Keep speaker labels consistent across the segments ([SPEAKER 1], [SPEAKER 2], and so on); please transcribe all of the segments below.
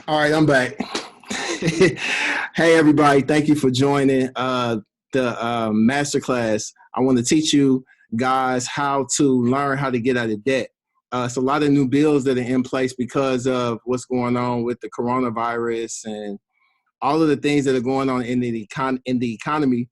[SPEAKER 1] All right, I'm back. Hey, everybody. Thank you for joining the masterclass. I want to teach you guys how to learn how to get out of debt. It's a lot of new bills that are in place because of what's going on with the coronavirus and all of the things that are going on in the economy.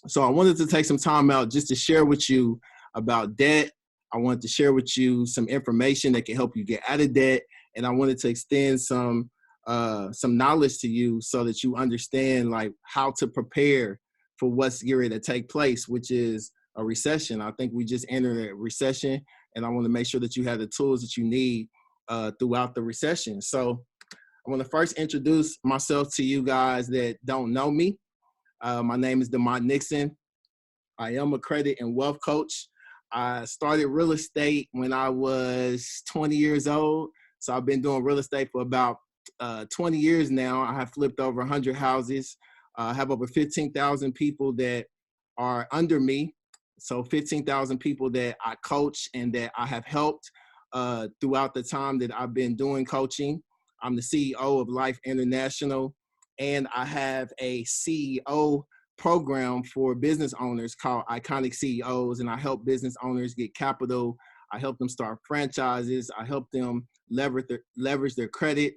[SPEAKER 1] So I wanted to take some time out just to share with you about debt. I wanted to share with you some information that can help you get out of debt, and I wanted to extend some knowledge to you so that you understand like how to prepare for what's going to take place, which is a recession. I think we just entered a recession, and I want to make sure that you have the tools that you need throughout the recession. So I want to first introduce myself to you guys that don't know me. My name is Damont Nixon. I am a credit and wealth coach. I started real estate when I was 20 years old. So I've been doing real estate for about 20 years now. I have flipped over 100 houses. I have over 15,000 people that are under me. So 15,000 people that I coach and that I have helped throughout the time that I've been doing coaching. I'm the CEO of Life International, and I have a CEO program for business owners called Iconic CEOs, and I help business owners get capital. I help them start franchises. I help them leverage their credit,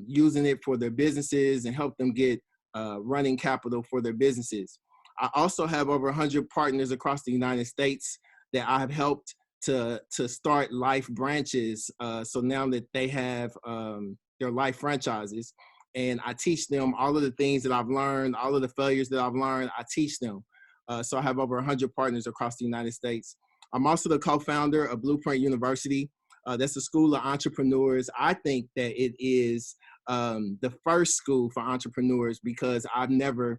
[SPEAKER 1] using it for their businesses, and help them get running capital for their businesses. I also have over 100 partners across the United States that I have helped to start life branches. So now that they have their life franchises, and I teach them all of the things that I've learned, all of the failures that I've learned, I teach them. So I have over 100 partners across the United States. I'm also the co-founder of Blueprint University. That's a school of entrepreneurs. I think that it is the first school for entrepreneurs because I've never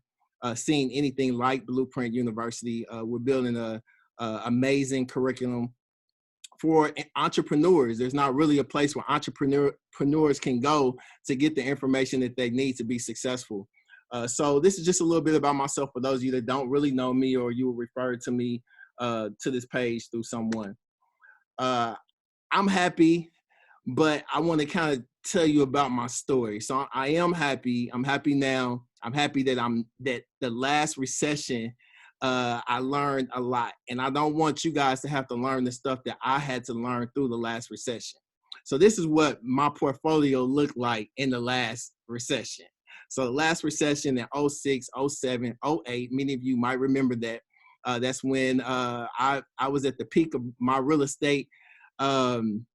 [SPEAKER 1] seen anything like Blueprint University. We're building a amazing curriculum for entrepreneurs. There's not really a place where entrepreneurs can go to get the information that they need to be successful. So this is just a little bit about myself for those of you that don't really know me or you will refer to me to this page through someone. I'm happy, but I want to kind of tell you about my story. So I am happy. I'm happy now. I'm happy that the last recession, I learned a lot, and I don't want you guys to have to learn the stuff that I had to learn through the last recession. So this is what my portfolio looked like in the last recession. So the last recession in 06, 07, 08, many of you might remember that. That's when I was at the peak of my real estate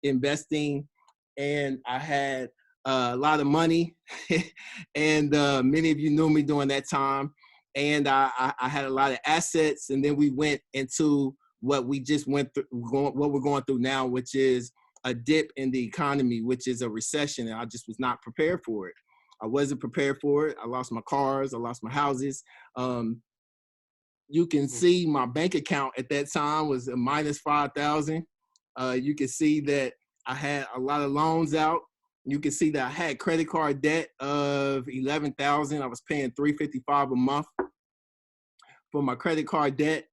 [SPEAKER 1] investing, and I had a lot of money, and many of you knew me during that time. And I had a lot of assets, and then we went into what we just went through, what we're going through now, which is a dip in the economy, which is a recession, and I just was not prepared for it. I wasn't prepared for it. I lost my cars, I lost my houses. You can see my bank account at that time was a minus 5,000. You can see that I had a lot of loans out. You can see that I had credit card debt of 11,000. I was paying $355 a month for my credit card debt.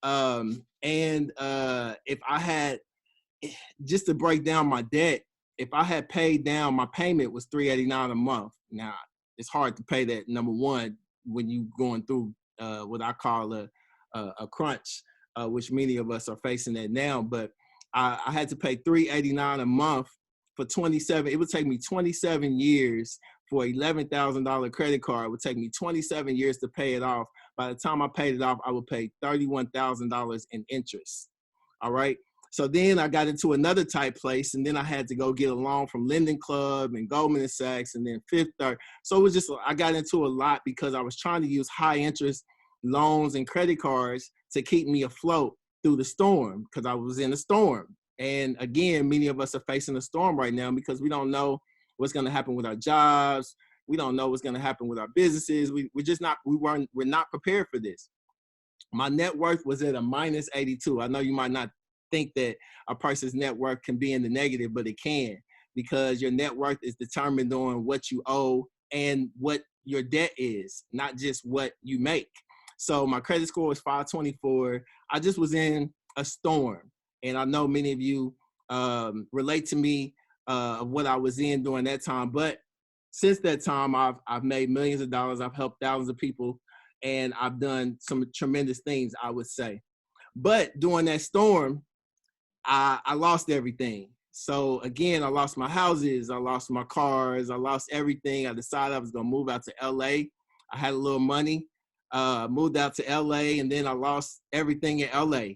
[SPEAKER 1] And if I had, just to break down my debt, if I had paid down, my payment was $389 a month. Now it's hard to pay that, number one, when you going through what I call a crunch, which many of us are facing that now. But I had to pay $389 a month for 27. It would take me 27 years for $11,000 credit card. It would take me 27 years to pay it off. By the time I paid it off, I would pay $31,000 in interest. All right. So then I got into another tight place, and then I had to go get a loan from Linden Club and Goldman Sachs and then Fifth Third. So it was just, I got into a lot because I was trying to use high interest loans and credit cards to keep me afloat through the storm, because I was in a storm. And again, many of us are facing a storm right now because we don't know what's going to happen with our jobs. We don't know what's going to happen with our businesses. We're not prepared for this. My net worth was at a minus 82. I know you might not think that a person's net worth can be in the negative, but it can, because your net worth is determined on what you owe and what your debt is, not just what you make. So my credit score was 524. I just was in a storm. And I know many of you relate to me of what I was in during that time. But since that time, I've made millions of dollars. I've helped thousands of people, and I've done some tremendous things, I would say. But during that storm, I lost everything. So again, I lost my houses, I lost my cars, I lost everything. I decided I was gonna move out to LA. I had a little money, moved out to LA, and then I lost everything in LA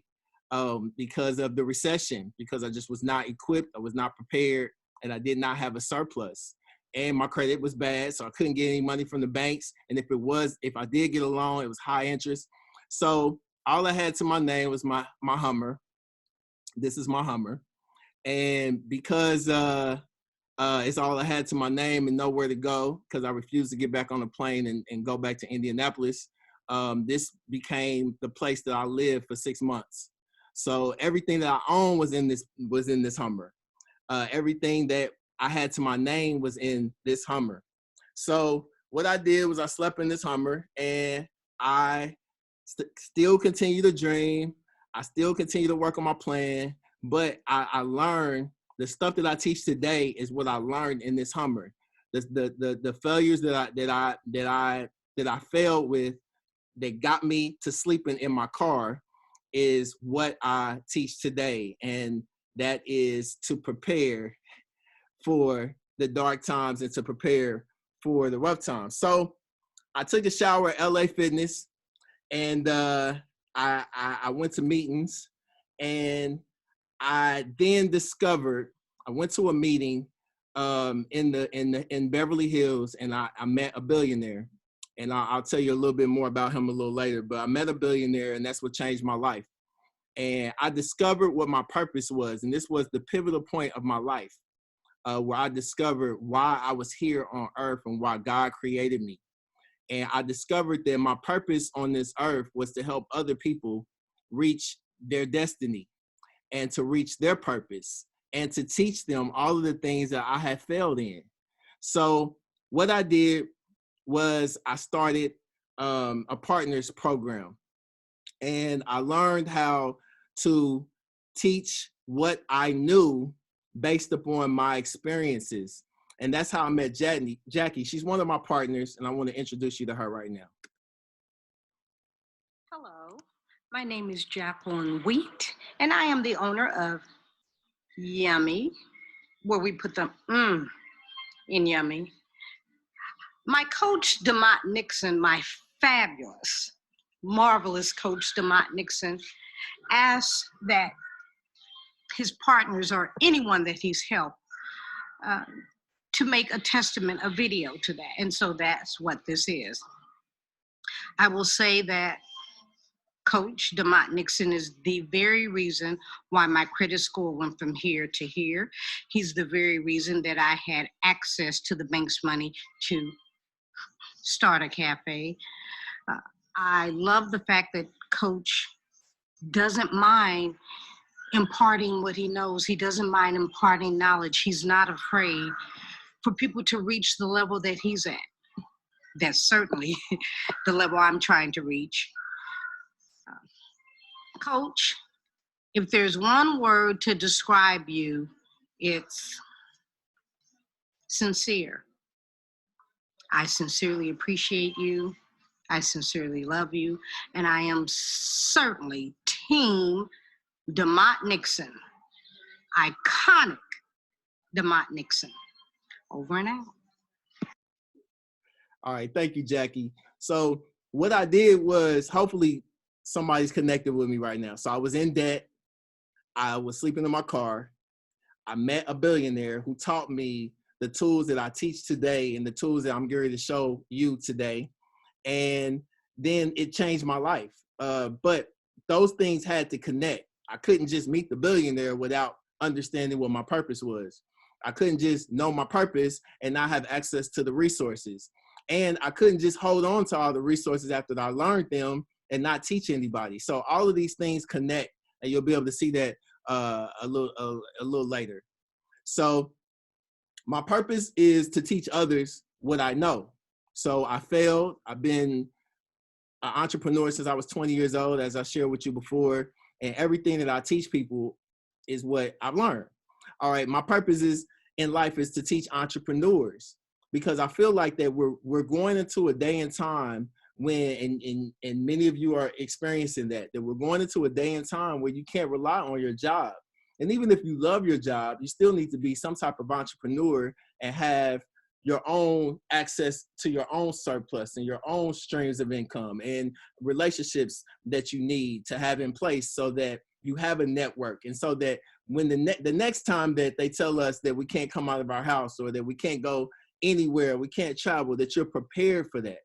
[SPEAKER 1] because of the recession, because I just was not equipped, I was not prepared, and I did not have a surplus. And my credit was bad, so I couldn't get any money from the banks. And if I did get a loan, it was high interest. So all I had to my name was my Hummer. This is my Hummer. And because it's all I had to my name and nowhere to go, because I refused to get back on a plane and go back to Indianapolis, this became the place that I lived for 6 months. So everything that I owned was in this Hummer. Everything that I had to my name was in this Hummer. So what I did was I slept in this Hummer, and I still continue to dream. I still continue to work on my plan, but I learned the stuff that I teach today is what I learned in this Hummer. The failures that I failed with that got me to sleeping in my car is what I teach today, and that is to prepare for the dark times and to prepare for the rough times. So I took a shower at LA Fitness, and I went to meetings, and I then discovered, I went to a meeting in Beverly Hills, and I met a billionaire, and I'll tell you a little bit more about him a little later. But I met a billionaire, and that's what changed my life. And I discovered what my purpose was, and this was the pivotal point of my life, where I discovered why I was here on earth and why God created me. And I discovered that my purpose on this earth was to help other people reach their destiny and to reach their purpose and to teach them all of the things that I had failed in. So what I did was I started a partners program, and I learned how to teach what I knew based upon my experiences. And that's how I met Jackie. She's one of my partners, and I want to introduce you to her right now.
[SPEAKER 2] Hello, my name is Jacqueline Wheat, and I am the owner of Yummy, where we put the in Yummy. My coach, Damont Nixon, my fabulous, marvelous coach, Damont Nixon, asked that his partners or anyone that he's helped to make a testament, a video to that. And so that's what this is. I will say that Coach Damont Nixon is the very reason why my credit score went from here to here. He's the very reason that I had access to the bank's money to start a cafe. I love the fact that Coach doesn't mind imparting what he knows. He doesn't mind imparting knowledge. He's not afraid for people to reach the level that he's at. That's certainly the level I'm trying to reach. Coach, if there's one word to describe you, it's sincere. I sincerely appreciate you. I sincerely love you. And I am certainly Team Damont Nixon. Iconic Damont Nixon. Over and out.
[SPEAKER 1] All right, thank you, Jackie. So what I did was, hopefully somebody's connected with me right now. So I was in debt. I was sleeping in my car. I met a billionaire who taught me the tools that I teach today and the tools that I'm going to show you today. And then it changed my life. But those things had to connect. I couldn't just meet the billionaire without understanding what my purpose was. I couldn't just know my purpose and not have access to the resources. And I couldn't just hold on to all the resources after I learned them and not teach anybody. So all of these things connect, and you'll be able to see that a little later. So my purpose is to teach others what I know. So I failed. I've been an entrepreneur since I was 20 years old, as I shared with you before, and everything that I teach people is what I've learned. All right, my purpose is in life is to teach entrepreneurs because I feel like that we're going into a day and time when, and many of you are experiencing that we're going into a day and time where you can't rely on your job. And even if you love your job, you still need to be some type of entrepreneur and have your own access to your own surplus and your own streams of income and relationships that you need to have in place so that you have a network. And so that when the next time that they tell us that we can't come out of our house or that we can't go anywhere, we can't travel, that you're prepared for that.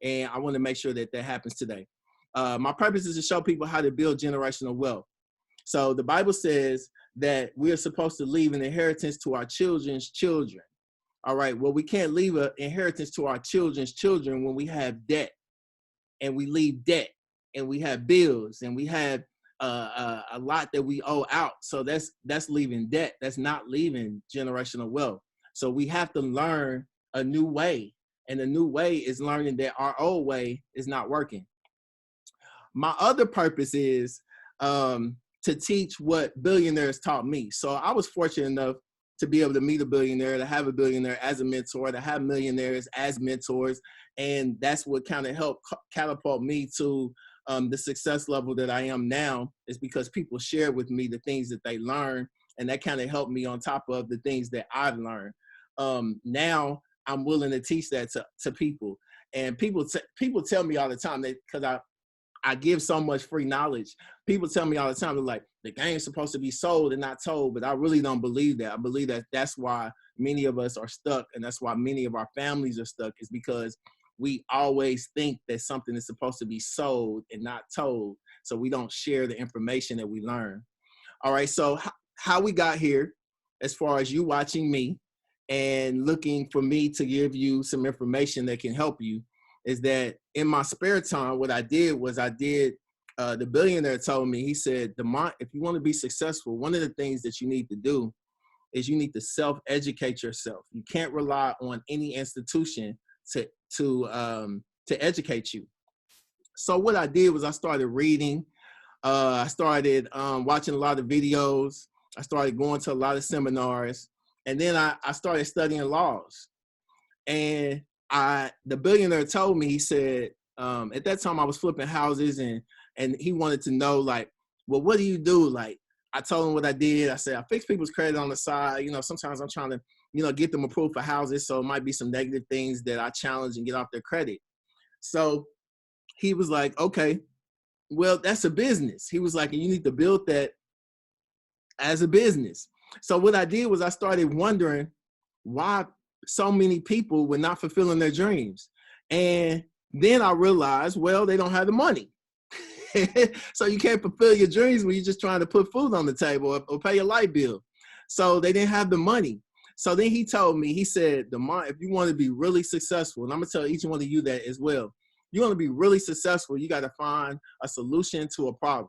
[SPEAKER 1] And I want to make sure that that happens today. My purpose is to show people how to build generational wealth. So the Bible says that we are supposed to leave an inheritance to our children's children. All right, well, we can't leave an inheritance to our children's children when we have debt, and we leave debt, and we have bills, and we have a lot that we owe out. So that's leaving debt. That's not leaving generational wealth. So we have to learn a new way. And the new way is learning that our old way is not working. My other purpose is to teach what billionaires taught me. So I was fortunate enough to be able to meet a billionaire, to have a billionaire as a mentor, to have millionaires as mentors. And that's what kind of helped catapult me to the success level that I am now, is because people share with me the things that they learn. And that kind of helped me on top of the things that I've learned. Now I'm willing to teach that to people. And people tell me all the time that, because I give so much free knowledge. People tell me all the time, they're like, the game's supposed to be sold and not told, but I really don't believe that. I believe that that's why many of us are stuck, and that's why many of our families are stuck, is because we always think that something is supposed to be sold and not told, so we don't share the information that we learn. All right, so how we got here, as far as you watching me and looking for me to give you some information that can help you, is that in my spare time, what I did was the billionaire told me, he said, Damont, if you want to be successful, one of the things that you need to do is you need to self-educate yourself. You can't rely on any institution to educate you. So what I did was I started reading. I started watching a lot of videos. I started going to a lot of seminars. And then I started studying laws. And the billionaire told me, he said, at that time I was flipping houses, and he wanted to know, like, well, what do you do? Like, I told him what I did. I said, I fix people's credit on the side. You know, sometimes I'm trying to, get them approved for houses. So it might be some negative things that I challenge and get off their credit. So he was like, okay, well, that's a business. He was like, and you need to build that as a business. So what I did was I started wondering why so many people were not fulfilling their dreams. And then I realized, well, they don't have the money. So you can't fulfill your dreams when you're just trying to put food on the table or pay your light bill. So they didn't have the money. So then he told me, he said, Damont, if you want to be really successful, and I'm going to tell each one of you that as well, you want to be really successful, you got to find a solution to a problem.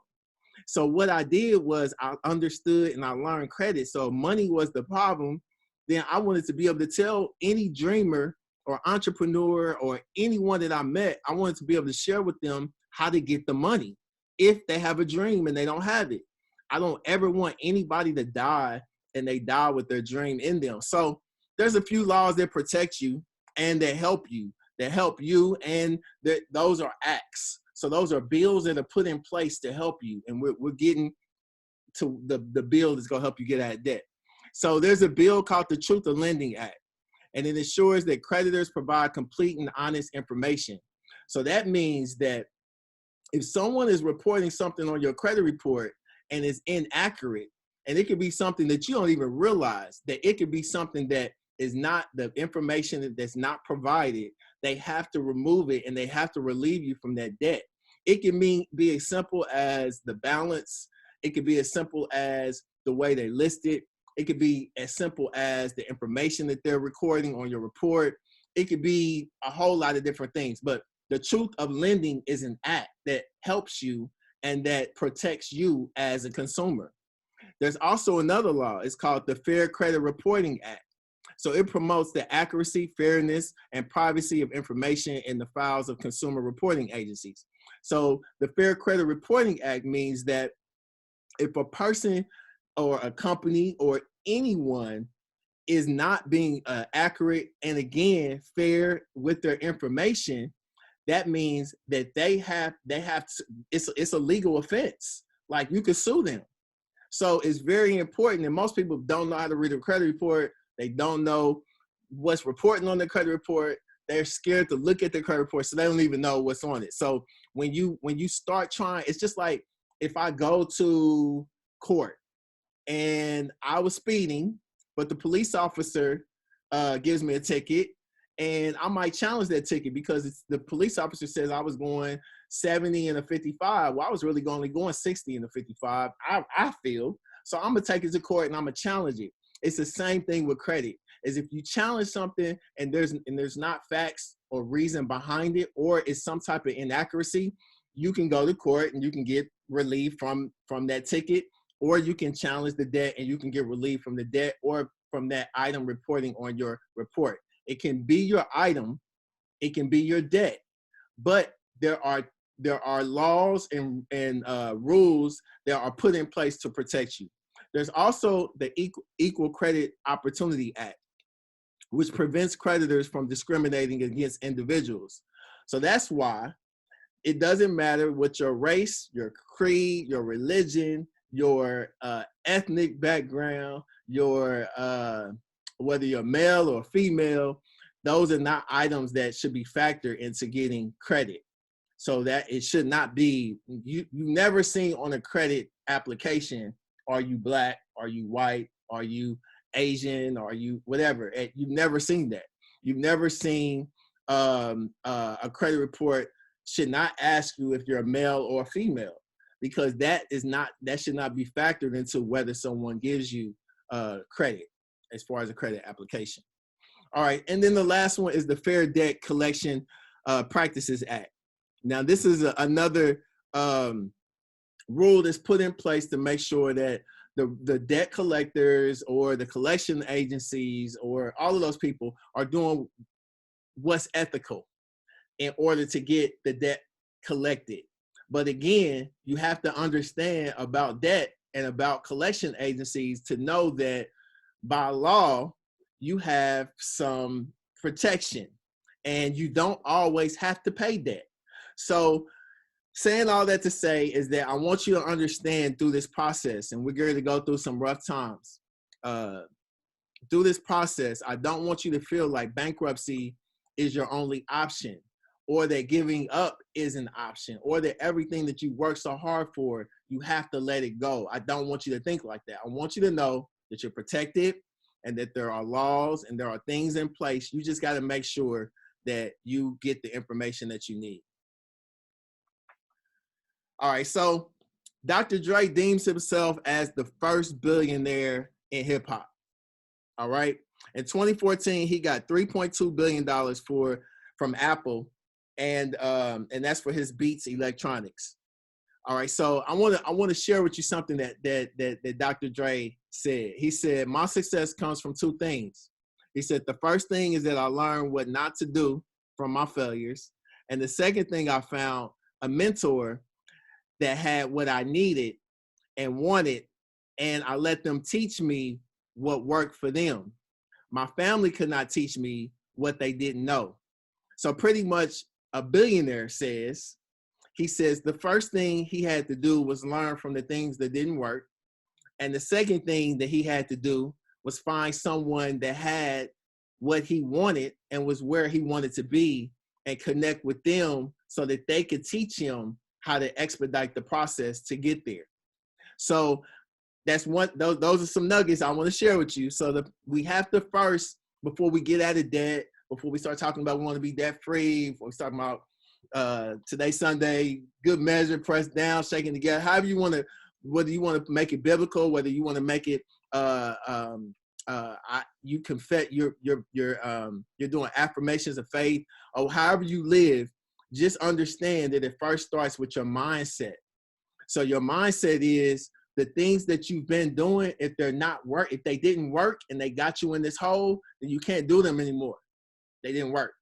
[SPEAKER 1] So what I did was I understood and I learned credit. So money was the problem. Then I wanted to be able to tell any dreamer or entrepreneur or anyone that I met, I wanted to be able to share with them how to get the money if they have a dream and they don't have it. I don't ever want anybody to die and they die with their dream in them. So there's a few laws that protect you and that help you, and those are acts. So those are bills that are put in place to help you. And we're getting to the bill that's going to help you get out of debt. So there's a bill called the Truth of Lending Act, and it ensures that creditors provide complete and honest information. So that means that if someone is reporting something on your credit report and is inaccurate, and it could be something that you don't even realize, that it could be something that is not the information that's not provided, they have to remove it and they have to relieve you from that debt. It can be as simple as the balance. It could be as simple as the way they list it. It could be as simple as the information that they're recording on your report. It could be a whole lot of different things. But the truth of lending is an act that helps you and that protects you as a consumer. There's also another law. It's called the Fair Credit Reporting Act. So it promotes the accuracy, fairness, and privacy of information in the files of consumer reporting agencies. So the Fair Credit Reporting Act means that if a person or a company or anyone is not being accurate and again fair with their information, that means that they have to, it's a legal offense. Like you could sue them. So it's very important, and most people don't know how to read a credit report. They don't know what's reporting on the credit report. They're scared to look at the credit report, so they don't even know what's on it. So when you start trying, it's just like if I go to court and I was speeding, but the police officer gives me a ticket, and I might challenge that ticket because the police officer says I was going 70 and a 55. Well, I was really only going 60 and a 55, I feel. So I'm going to take it to court and I'm going to challenge it. It's the same thing with credit. Is if you challenge something and there's not facts or reason behind it, or it's some type of inaccuracy, you can go to court and you can get relief from that ticket, or you can challenge the debt and you can get relief from the debt or from that item reporting on your report. It can be your item, it can be your debt, but there are laws and rules that are put in place to protect you. There's also the Equal Credit Opportunity Act, which prevents creditors from discriminating against individuals. So that's why it doesn't matter what your race, your creed, your religion, your ethnic background, your whether you're male or female, those are not items that should be factored into getting credit. So that it should not be, you never seen on a credit application, are you black, are you white, are you Asian, are you whatever. You've never seen that. You've never seen a credit report should not ask you if you're a male or a female, because that should not be factored into whether someone gives you credit as far as a credit application. All right, and then the last one is the Fair Debt Collection Practices Act. Now, this is another rule that's put in place to make sure that the debt collectors or the collection agencies or all of those people are doing what's ethical in order to get the debt collected. But again, you have to understand about debt and about collection agencies to know that by law, you have some protection and you don't always have to pay debt. So saying all that to say is that I want you to understand through this process, and we're going to go through some rough times. Through this process, I don't want you to feel like bankruptcy is your only option, or that giving up is an option, or that everything that you work so hard for, you have to let it go. I don't want you to think like that. I want you to know that you're protected and that there are laws and there are things in place. You just got to make sure that you get the information that you need. All right, so Dr. Dre deems himself as the first billionaire in hip hop. All right, in 2014, he got $3.2 billion from Apple, and that's for his Beats Electronics. All right, so I want to share with you something that Dr. Dre said. He said, my success comes from two things. He said, the first thing is that I learned what not to do from my failures. And the second thing, I found a mentor that had what I needed and wanted, and I let them teach me what worked for them. My family could not teach me what they didn't know. So pretty much a billionaire says, he says the first thing he had to do was learn from the things that didn't work. And the second thing that he had to do was find someone that had what he wanted and was where he wanted to be and connect with them so that they could teach him how to expedite the process to get there. So that's one, those are some nuggets I want to share with you. So we have to first, before we get out of debt, before we start talking about we want to be debt free, before we start about today's Sunday, good measure, pressed down, shaking together, however you want to, whether you want to make it biblical, whether you want to make it, you confess, you're doing affirmations of faith, or however you live, just understand that it first starts with your mindset. So your mindset is the things that you've been doing, if they didn't work and they got you in this hole, then you can't do them anymore. They didn't work.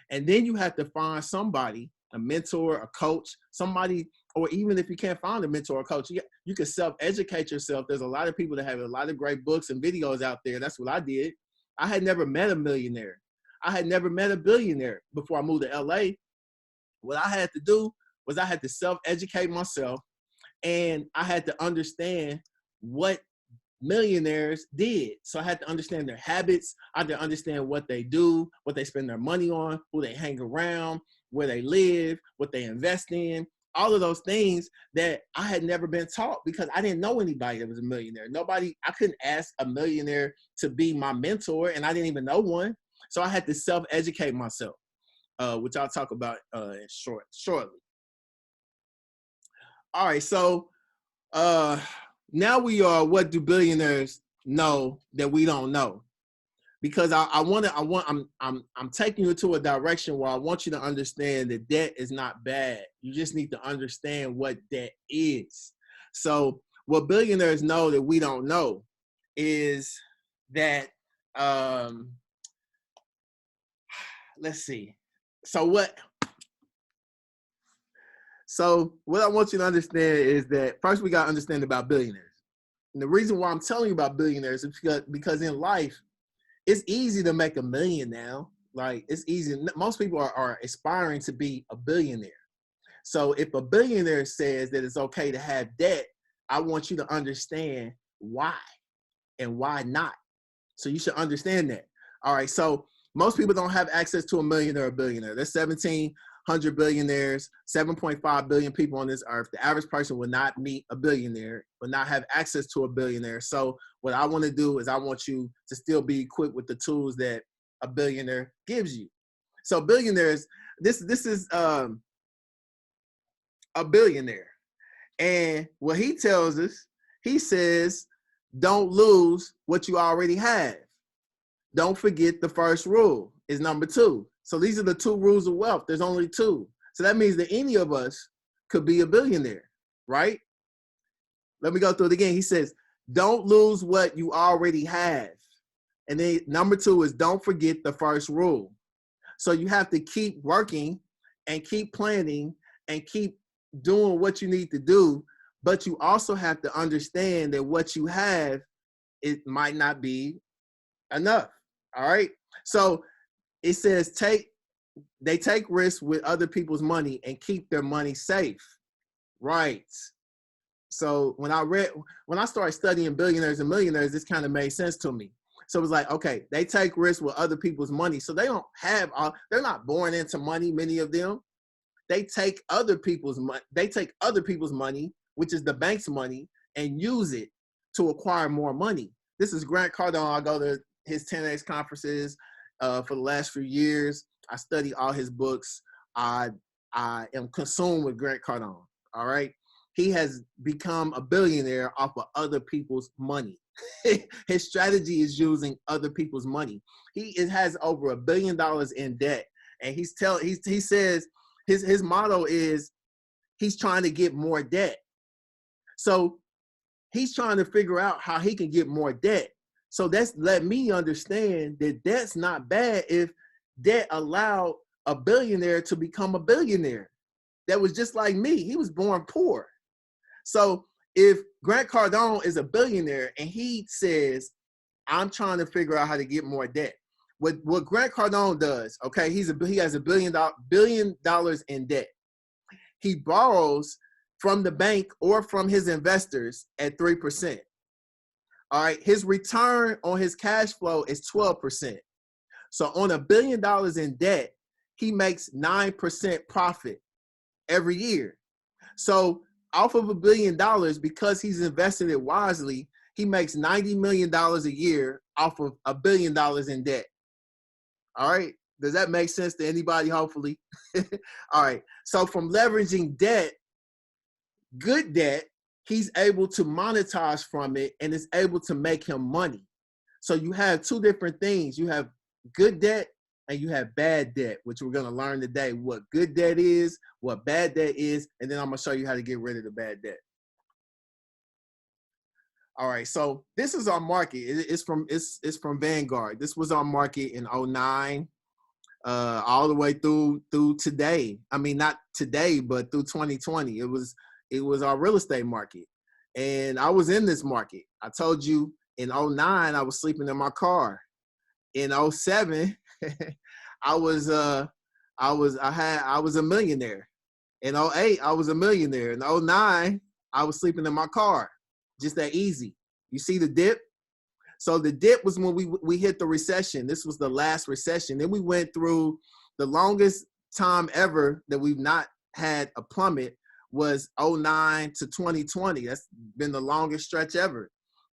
[SPEAKER 1] And then you have to find somebody, a mentor, a coach, somebody, or even if you can't find a mentor or coach, you can self-educate yourself. There's a lot of people that have a lot of great books and videos out there. That's what I did. I had never met a millionaire. I had never met a billionaire before I moved to LA. What I had to do was I had to self-educate myself, and I had to understand what millionaires did. So I had to understand their habits. I had to understand what they do, what they spend their money on, who they hang around, where they live, what they invest in, all of those things that I had never been taught because I didn't know anybody that was a millionaire. I couldn't ask a millionaire to be my mentor, and I didn't even know one. So I had to self-educate myself, which I'll talk about shortly. All right, so now we are, what do billionaires know that we don't know? Because I'm taking you to a direction where I want you to understand that debt is not bad. You just need to understand what debt is. So what billionaires know that we don't know is that, let's see. So what I want you to understand is that first we got to understand about billionaires. And the reason why I'm telling you about billionaires is because in life, it's easy to make $1 million now. Like, it's easy. Most people are aspiring to be a billionaire. So if a billionaire says that it's okay to have debt, I want you to understand why and why not. So you should understand that. All right. So most people don't have access to $1 million or a billionaire. There's 1,700 billionaires, 7.5 billion people on this earth. The average person will not meet a billionaire, will not have access to a billionaire. So what I want to do is I want you to still be equipped with the tools that a billionaire gives you. So billionaires, this is a billionaire. And what he tells us, he says, don't lose what you already have. Don't forget the first rule is number 2. So these are the 2 rules of wealth. There's only 2. So that means that any of us could be a billionaire, right? Let me go through it again. He says, don't lose what you already have. And then number 2 is don't forget the first rule. So you have to keep working and keep planning and keep doing what you need to do. But you also have to understand that what you have, it might not be enough. All right. So it says they take risks with other people's money and keep their money safe. Right. So when I started studying billionaires and millionaires, this kind of made sense to me. So it was like, okay, they take risks with other people's money. So they're not born into money, many of them. They take other people's money. They take other people's money, which is the bank's money, and use it to acquire more money. This is Grant Cardone. I go to his 10X conferences for the last few years. I study all his books. I am consumed with Grant Cardone. All right. He has become a billionaire off of other people's money. His strategy is using other people's money. He has over $1 billion in debt. And he says his motto is he's trying to get more debt. So he's trying to figure out how he can get more debt. So that's let me understand that debt's not bad if debt allowed a billionaire to become a billionaire. That was just like me. He was born poor. So if Grant Cardone is a billionaire and he says, I'm trying to figure out how to get more debt. What Grant Cardone does, okay, he has $1 billion in debt. He borrows from the bank or from his investors at 3%. All right, his return on his cash flow is 12%. So on $1 billion in debt, he makes 9% profit every year. So off of $1 billion, because he's invested it wisely, he makes $90 million a year off of $1 billion in debt. All right. Does that make sense to anybody, hopefully? All right. So from leveraging debt, good debt, he's able to monetize from it and it's able to make him money. So you have 2 different things. You have good debt and you have bad debt, which we're going to learn today what good debt is, what bad debt is, and then I'm going to show you how to get rid of the bad debt. All right, so this is our market. It's from Vanguard. This was our market in 2009, all the way through today. I mean, not today, but through 2020. It was our real estate market, and I was in this market. I told you in 2009 I was sleeping in my car. In '07, I was a millionaire. In '08, I was a millionaire. In '09, I was sleeping in my car. Just that easy. You see the dip? So the dip was when we hit the recession. This was the last recession. Then we went through the longest time ever that we've not had a plummet was '09 to 2020. That's been the longest stretch ever.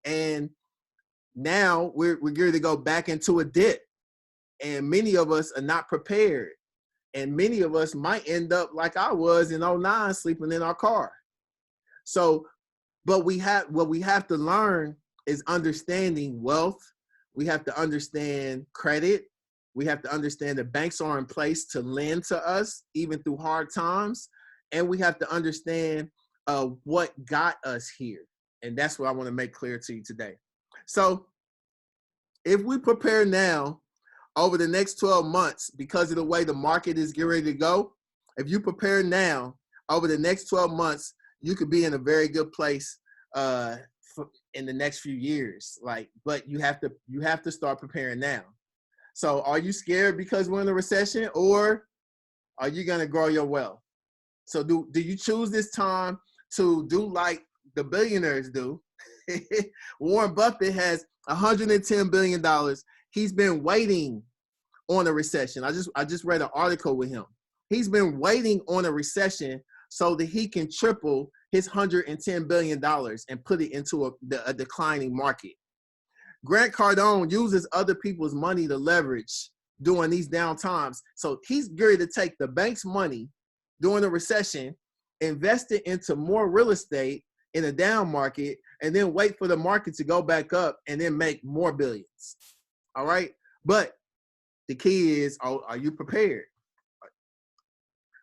[SPEAKER 1] And now we're geared to go back into a dip. And many of us are not prepared. And many of us might end up like I was in '09, sleeping in our car. So, but what we have to learn is understanding wealth. We have to understand credit. We have to understand that banks are in place to lend to us, even through hard times. And we have to understand what got us here. And that's what I want to make clear to you today. So if we prepare now, over the next 12 months, because of the way the market is getting ready to go, if you prepare now, over the next 12 months, you could be in a very good place in the next few years. But you have to start preparing now. So are you scared because we're in a recession, or are you going to grow your wealth? So do you choose this time to do like the billionaires do? Warren Buffett has $110 billion. He's been waiting on a recession. I just read an article with him. He's been waiting on a recession so that he can triple his $110 billion and put it into a declining market. Grant Cardone uses other people's money to leverage during these down times. So he's geared to take the bank's money during the recession, invest it into more real estate in a down market, and then wait for the market to go back up and then make more billions. All right. But the key is, are you prepared?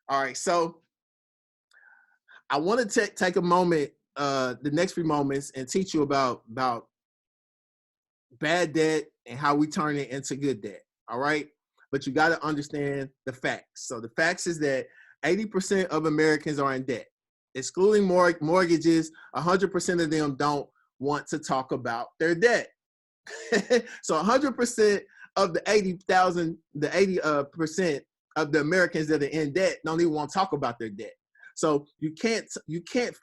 [SPEAKER 1] All right. So I want to take a moment, the next few moments, and teach you about bad debt and how we turn it into good debt. All right. But you got to understand the facts. So the facts is that 80% of Americans are in debt. Excluding mortgages, 100% of them don't want to talk about their debt. So 100% of the 80% of the Americans that are in debt don't even want to talk about their debt. So you can't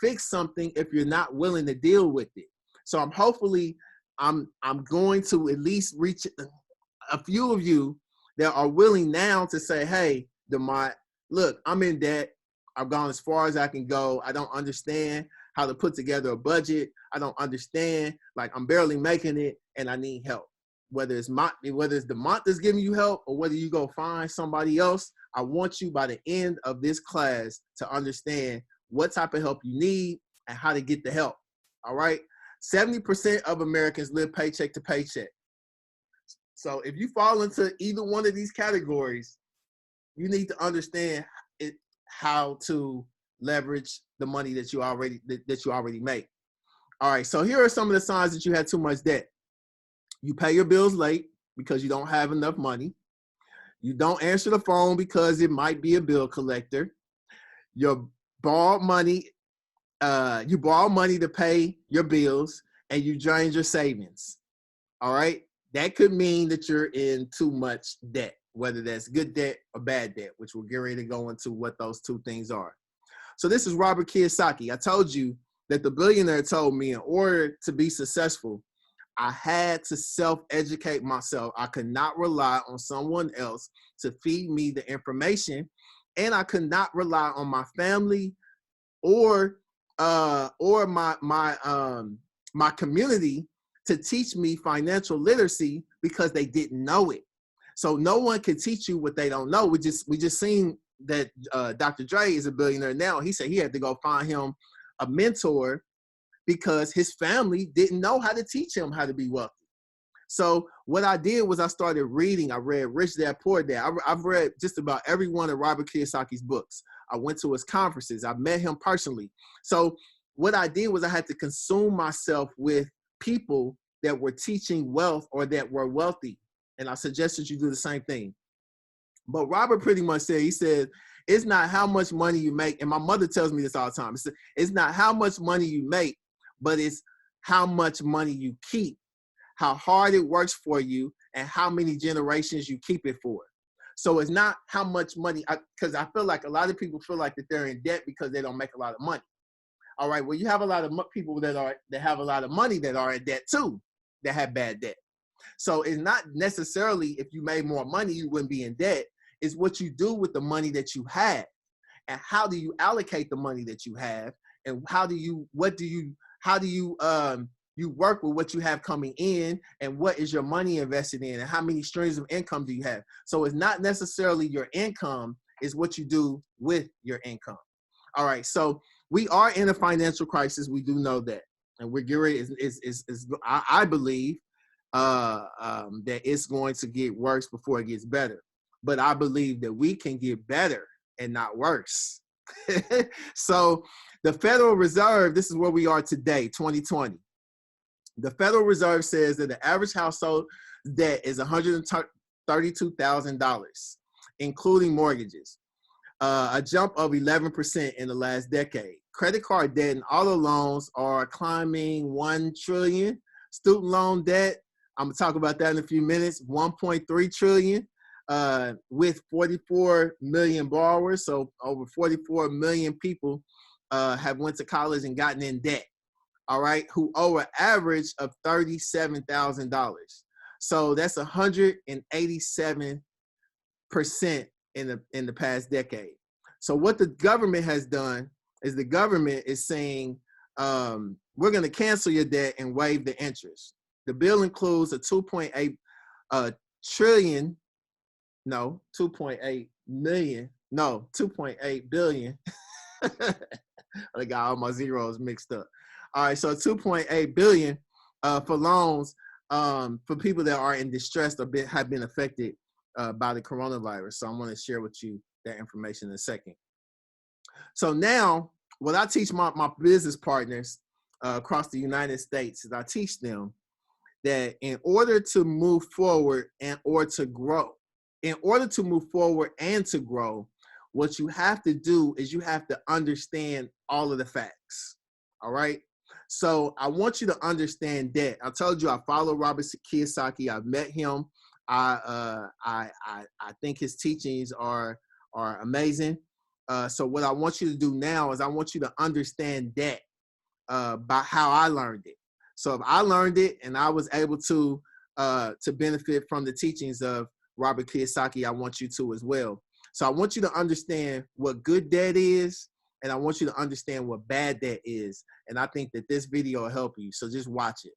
[SPEAKER 1] fix something if you're not willing to deal with it. So I'm going to at least reach a few of you that are willing now to say, hey, Damont, look, I'm in debt. I've gone as far as I can go. I don't understand how to put together a budget. I don't understand, I'm barely making it and I need help. Whether it's Damont that's giving you help or whether you go find somebody else, I want you by the end of this class to understand what type of help you need and how to get the help. All right. 70% of Americans live paycheck to paycheck. So if you fall into either one of these categories, you need to understand how to leverage the money that you already make. All right, so here are some of the signs that you had too much debt. You pay your bills late because you don't have enough money. You don't answer the phone because it might be a bill collector. You borrow money to pay your bills, and you drain your savings. All right, that could mean that you're in too much debt, whether that's good debt or bad debt, which we'll get ready to go into what those two things are. So this is Robert Kiyosaki. I told you that the billionaire told me in order to be successful, I had to self-educate myself. I could not rely on someone else to feed me the information, and I could not rely on my family or my community to teach me financial literacy because they didn't know it. So no one can teach you what they don't know. We just seen that Dr. Dre is a billionaire now. He said he had to go find him a mentor because his family didn't know how to teach him how to be wealthy. So what I did was I started reading. I read Rich Dad Poor Dad. I've read just about every one of Robert Kiyosaki's books. I went to his conferences. I met him personally. So what I did was I had to consume myself with people that were teaching wealth or that were wealthy. And I suggested you do the same thing. But Robert pretty much said, he said, it's not how much money you make. And my mother tells me this all the time. It's not how much money you make, but it's how much money you keep, how hard it works for you, and how many generations you keep it for. So it's not how much money, because I feel like a lot of people feel like that they're in debt because they don't make a lot of money. All right, well, you have a lot of people that have a lot of money that are in debt too, that have bad debt. So it's not necessarily if you made more money, you wouldn't be in debt. It's what you do with the money that you have, and how do you allocate the money that you have, and how do you work with what you have coming in, and what is your money invested in, and how many streams of income do you have. So it's not necessarily your income, it's what you do with your income. All right, so we are in a financial crisis. We do know that, and we're getting. I believe that it's going to get worse before it gets better. But I believe that we can get better and not worse. So the Federal Reserve, this is where we are today, 2020. The Federal Reserve says that the average household debt is $132,000, including mortgages, a jump of 11% in the last decade. Credit card debt and auto loans are climbing $1 trillion. Student loan debt, I'm gonna talk about that in a few minutes, $1.3 trillion. With 44 million borrowers, so over 44 million people have went to college and gotten in debt, all right, who owe an average of $37,000. So that's 187% in the past decade. So what the government has done is the government is saying, we're going to cancel your debt and waive the interest. The bill includes a 2.8 billion. I got all my zeros mixed up. All right, so 2.8 billion for loans for people that are in distress or have been affected by the coronavirus. So I'm going to share with you that information in a second. So now what I teach my business partners across the United States is I teach them that in order to move forward and to grow, what you have to do is you have to understand all of the facts. All right. So I want you to understand debt. I told you I follow Robert Kiyosaki. I've met him. I think his teachings are amazing. So what I want you to do now is I want you to understand debt by how I learned it. So if I learned it and I was able to benefit from the teachings of Robert Kiyosaki, I want you to as well. So I want you to understand what good debt is, and I want you to understand what bad debt is. And I think that this video will help you. So just watch it.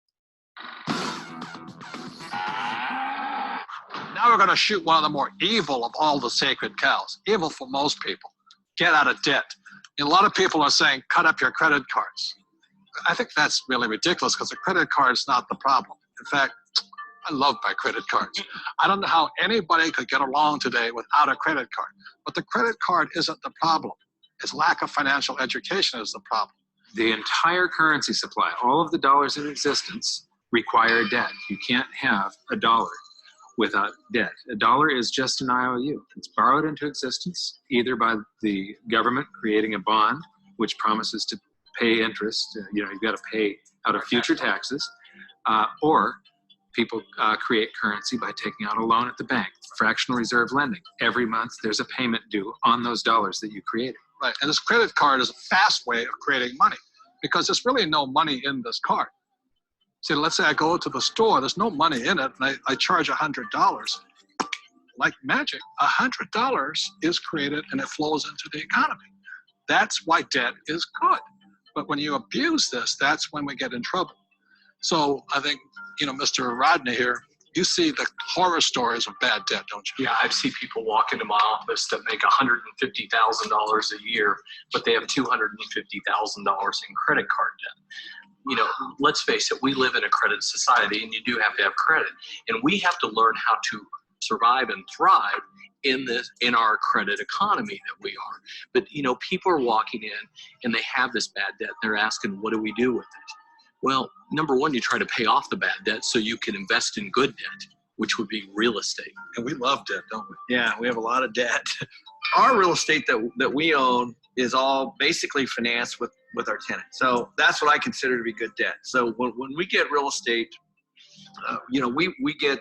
[SPEAKER 3] Now we're going to shoot one of the more evil of all the sacred cows. Evil for most people. Get out of debt. And a lot of people are saying, cut up your credit cards. I think that's really ridiculous because the credit card is not the problem. In fact, I love my credit cards. I don't know how anybody could get along today without a credit card. But the credit card isn't the problem. It's lack of financial education is the problem.
[SPEAKER 4] The entire currency supply, all of the dollars in existence, require debt. You can't have a dollar without debt. A dollar is just an IOU. It's borrowed into existence either by the government creating a bond, which promises to pay interest. You've got to pay out of future taxes, or people create currency by taking out a loan at the bank. Fractional reserve lending. Every month there's a payment due on those dollars that you created.
[SPEAKER 3] Right, and this credit card is a fast way of creating money because there's really no money in this card. See, let's say I go to the store, there's no money in it, and I charge $100. Like magic, $100 is created and it flows into the economy. That's why debt is good. But when you abuse this, that's when we get in trouble. So I think, Mr. Rodney here, you see the horror stories of bad debt, don't you?
[SPEAKER 5] Yeah, I've seen people walk into my office that make $150,000 a year, but they have $250,000 in credit card debt. Let's face it, we live in a credit society and you do have to have credit. And we have to learn how to survive and thrive in our credit economy that we are. But, people are walking in and they have this bad debt. They're asking, what do we do with it? Well, number one, you try to pay off the bad debt so you can invest in good debt, which would be real estate.
[SPEAKER 3] And we love debt, don't we?
[SPEAKER 6] Yeah, we have a lot of debt. Our real estate that we own is all basically financed with our tenants. So that's what I consider to be good debt. So when we get real estate, we get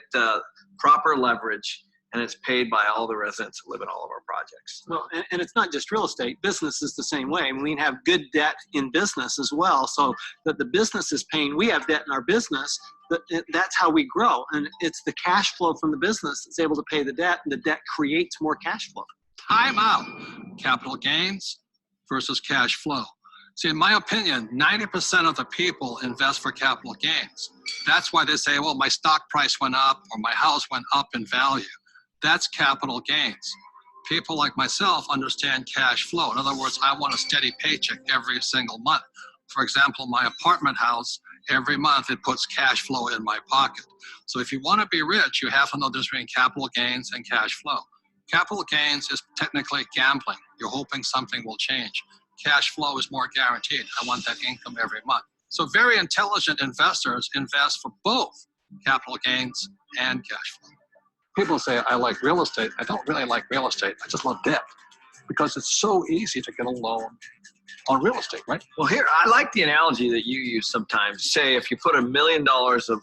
[SPEAKER 6] proper leverage, and it's paid by all the residents that live in all of our projects.
[SPEAKER 7] Well, and it's not just real estate. Business is the same way. We have good debt in business as well, so that the business is paying. We have debt in our business. That's how we grow, and it's the cash flow from the business that's able to pay the debt, and the debt creates more cash flow.
[SPEAKER 3] Time out. Capital gains versus cash flow. See, in my opinion, 90% of the people invest for capital gains. That's why they say, well, my stock price went up or my house went up in value. That's capital gains. People like myself understand cash flow. In other words, I want a steady paycheck every single month. For example, my apartment house, every month it puts cash flow in my pocket. So if you want to be rich, you have to know the difference between capital gains and cash flow. Capital gains is technically gambling. You're hoping something will change. Cash flow is more guaranteed. I want that income every month. So very intelligent investors invest for both capital gains and cash flow. People say, I like real estate. I don't really like real estate. I just love debt because it's so easy to get a loan on real estate, right?
[SPEAKER 6] Well, here, I like the analogy that you use sometimes. Say if you put $1 million of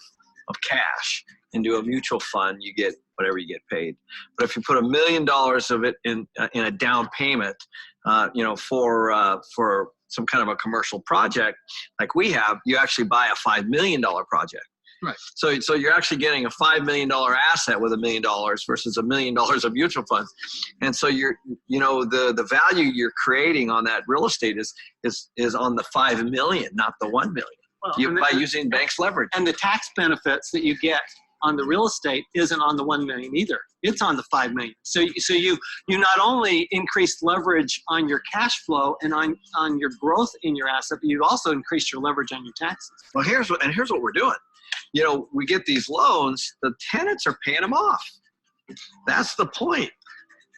[SPEAKER 6] cash into a mutual fund, you get whatever you get paid. But if you put $1 million of it in a down payment, for some kind of a commercial project like we have, you actually buy a $5 million project.
[SPEAKER 3] Right.
[SPEAKER 6] So you're actually getting a $5 million asset with $1 million versus $1 million of mutual funds. And so the value you're creating on that real estate is on the 5 million, not the 1 million.
[SPEAKER 7] Well,
[SPEAKER 6] by using banks leverage.
[SPEAKER 7] And the tax benefits that you get on the real estate isn't on the 1 million either. It's on the 5 million. So you not only increase leverage on your cash flow and on your growth in your asset, but you also increase your leverage on your taxes.
[SPEAKER 6] Well, here's what we're doing. We get these loans, the tenants are paying them off. That's the point.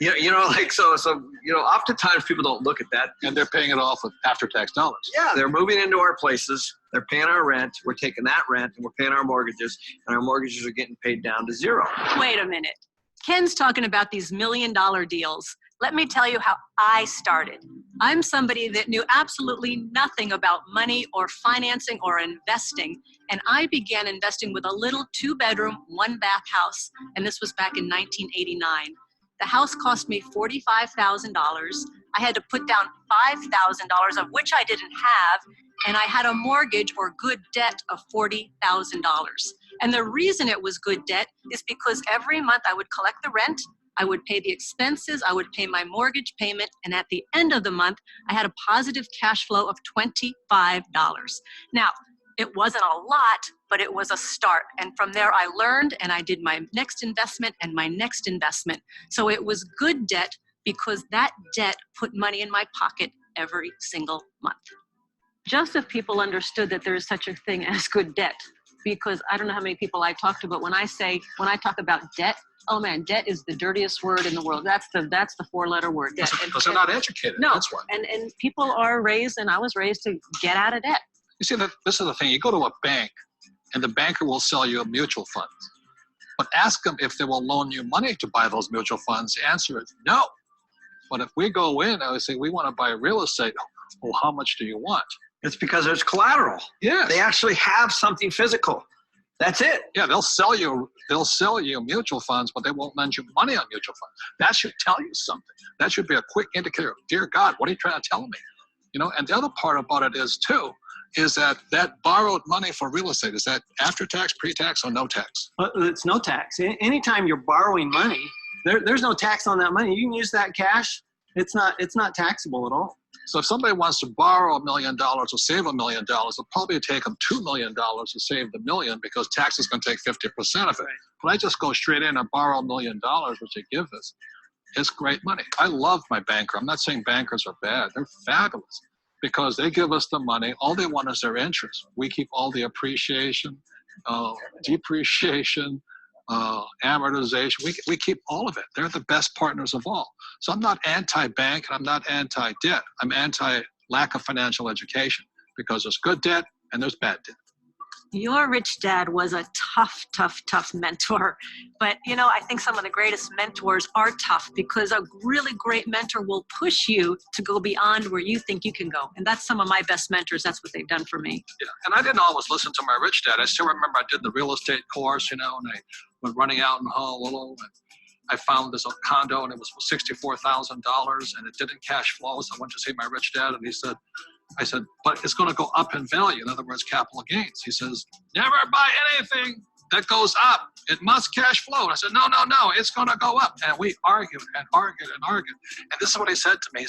[SPEAKER 6] Oftentimes people don't look at that.
[SPEAKER 3] And they're paying it off with after-tax dollars.
[SPEAKER 6] Yeah, they're moving into our places. They're paying our rent. We're taking that rent and we're paying our mortgages, and our mortgages are getting paid down to zero.
[SPEAKER 8] Wait a minute. Ken's talking about these $1 million deals. Let me tell you how I started. I'm somebody that knew absolutely nothing about money or financing or investing, and I began investing with a little 2-bedroom, 1-bath house, and this was back in 1989. The house cost me $45,000. I had to put down $5,000, of which I didn't have, and I had a mortgage or good debt of $40,000. And the reason it was good debt is because every month I would collect the rent, I would pay the expenses, I would pay my mortgage payment, and at the end of the month, I had a positive cash flow of $25. Now, it wasn't a lot, but it was a start. And from there, I learned, and I did my next investment and my next investment. So it was good debt because that debt put money in my pocket every single month.
[SPEAKER 9] Just if people understood that there is such a thing as good debt, because I don't know how many people I talk to, but when I talk about debt, oh man, debt is the dirtiest word in the world. That's the 4-letter word, debt.
[SPEAKER 3] Because they're not educated.
[SPEAKER 9] No,
[SPEAKER 3] that's why.
[SPEAKER 9] And people are raised, and I was raised to get out of debt.
[SPEAKER 3] You see, this is the thing. You go to a bank, and the banker will sell you a mutual fund. But ask them if they will loan you money to buy those mutual funds. The answer is no. But if we go in and we say, we want to buy real estate, well, how much do you want?
[SPEAKER 6] It's because there's collateral.
[SPEAKER 3] Yes.
[SPEAKER 6] They actually have something physical. That's it.
[SPEAKER 3] Yeah, they'll sell you mutual funds, but they won't lend you money on mutual funds. That should tell you something. That should be a quick indicator. Dear God, what are you trying to tell me? And the other part about it is that borrowed money for real estate, is that after tax, pre-tax, or no tax?
[SPEAKER 7] It's no tax. Anytime you're borrowing money, there's no tax on that money. You can use that cash. It's not taxable at all.
[SPEAKER 3] So if somebody wants to borrow $1 million or save $1 million, it'll probably take them $2 million to save the million because tax is going to take 50% of it.
[SPEAKER 7] Right.
[SPEAKER 3] But I just go straight in and borrow $1 million, which they give us. It's great money. I love my banker. I'm not saying bankers are bad. They're fabulous because they give us the money. All they want is their interest. We keep all the appreciation, depreciation, amortization. We keep all of it. They're the best partners of all. So I'm not anti-bank and I'm not anti-debt. I'm anti-lack of financial education because there's good debt and there's bad debt.
[SPEAKER 8] Your rich dad was a tough, tough, tough mentor. But, you know, I think some of the greatest mentors are tough because a really great mentor will push you to go beyond where you think you can go. And that's some of my best mentors. That's what they've done for me.
[SPEAKER 3] Yeah, and I didn't always listen to my rich dad. I still remember I did the real estate course, you know, and I went running out in Honolulu, and I found this condo, and it was $64,000, and it didn't cash flow. So I went to see my rich dad, and he said, I said, but it's going to go up in value. In other words, capital gains. He says, never buy anything that goes up. It must cash flow. And I said, no, it's going to go up. And we argued and argued and argued. And this is what he said to me.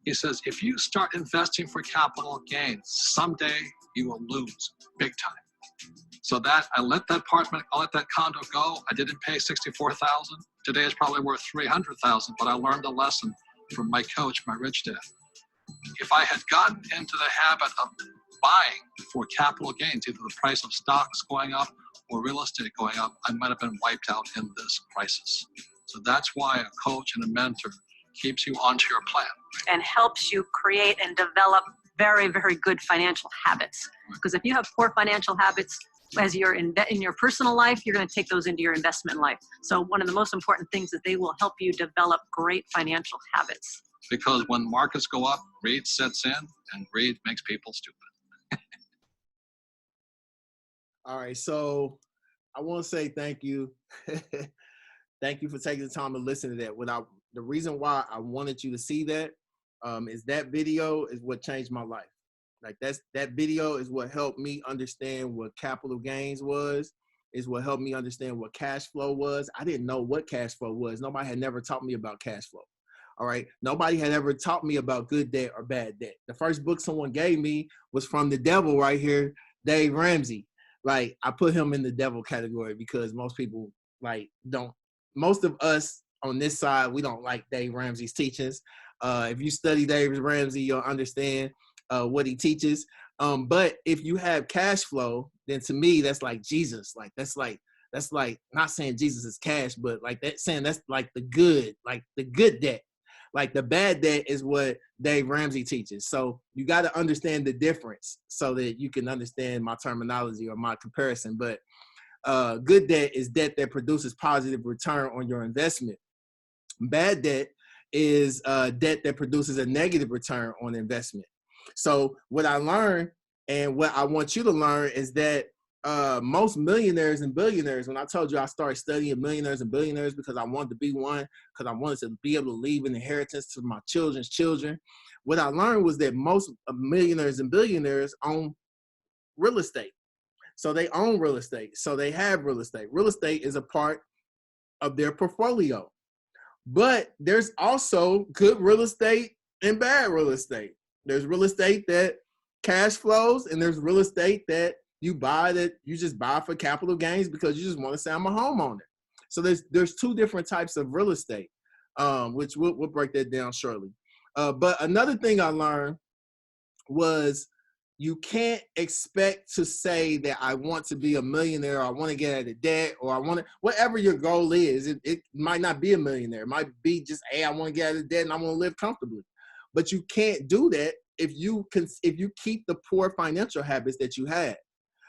[SPEAKER 3] He says, if you start investing for capital gains, someday you will lose big time. So that I let that condo go. I didn't pay $64,000. Today it's probably worth $300,000. But I learned a lesson from my coach, my rich dad. If I had gotten into the habit of buying for capital gains, either the price of stocks going up or real estate going up, I might have been wiped out in this crisis. So that's why a coach and a mentor keeps you onto your plan.
[SPEAKER 8] And helps you create and develop very, very good financial habits. Because if you have poor financial habits as you're in your personal life, you're going to take those into your investment life. So one of the most important things is they will help you develop great financial habits.
[SPEAKER 3] Because when markets go up, greed sets in, and greed makes people stupid.
[SPEAKER 1] All right, so I want to say thank you. Thank you for taking the time to listen to that. The reason why I wanted you to see that is that video is what changed my life. Like that video is what helped me understand what capital gains was, is what helped me understand what cash flow was. I didn't know what cash flow was. Nobody had never taught me about cash flow. All right. Nobody had ever taught me about good debt or bad debt. The first book someone gave me was from the devil right here, Dave Ramsey. Like, I put him in the devil category because most people most of us on this side, we don't like Dave Ramsey's teachings. If you study Dave Ramsey, you'll understand what he teaches. But if you have cash flow, then to me, that's like Jesus. That's like not saying Jesus is cash, but like that saying that's like the good debt. Like the bad debt is what Dave Ramsey teaches. So you got to understand the difference so that you can understand my terminology or my comparison. But good debt is debt that produces positive return on your investment. Bad debt is debt that produces a negative return on investment. So what I learned and what I want you to learn is that most millionaires and billionaires, when I told you I started studying millionaires and billionaires because I wanted to be one, because I wanted to be able to leave an inheritance to my children's children, what I learned was that most millionaires and billionaires own real estate. So they own real estate. So they have real estate. Real estate is a part of their portfolio. But there's also good real estate and bad real estate. There's real estate that cash flows, and there's real estate that you just buy for capital gains because you just want to say I'm a homeowner. So there's two different types of real estate, which we'll break that down shortly. But another thing I learned was you can't expect to say that I want to be a millionaire, or I want to get out of debt, or I want to, whatever your goal is. It might not be a millionaire. It might be just, hey, I want to get out of debt and I want to live comfortably. But you can't do that if you keep the poor financial habits that you had.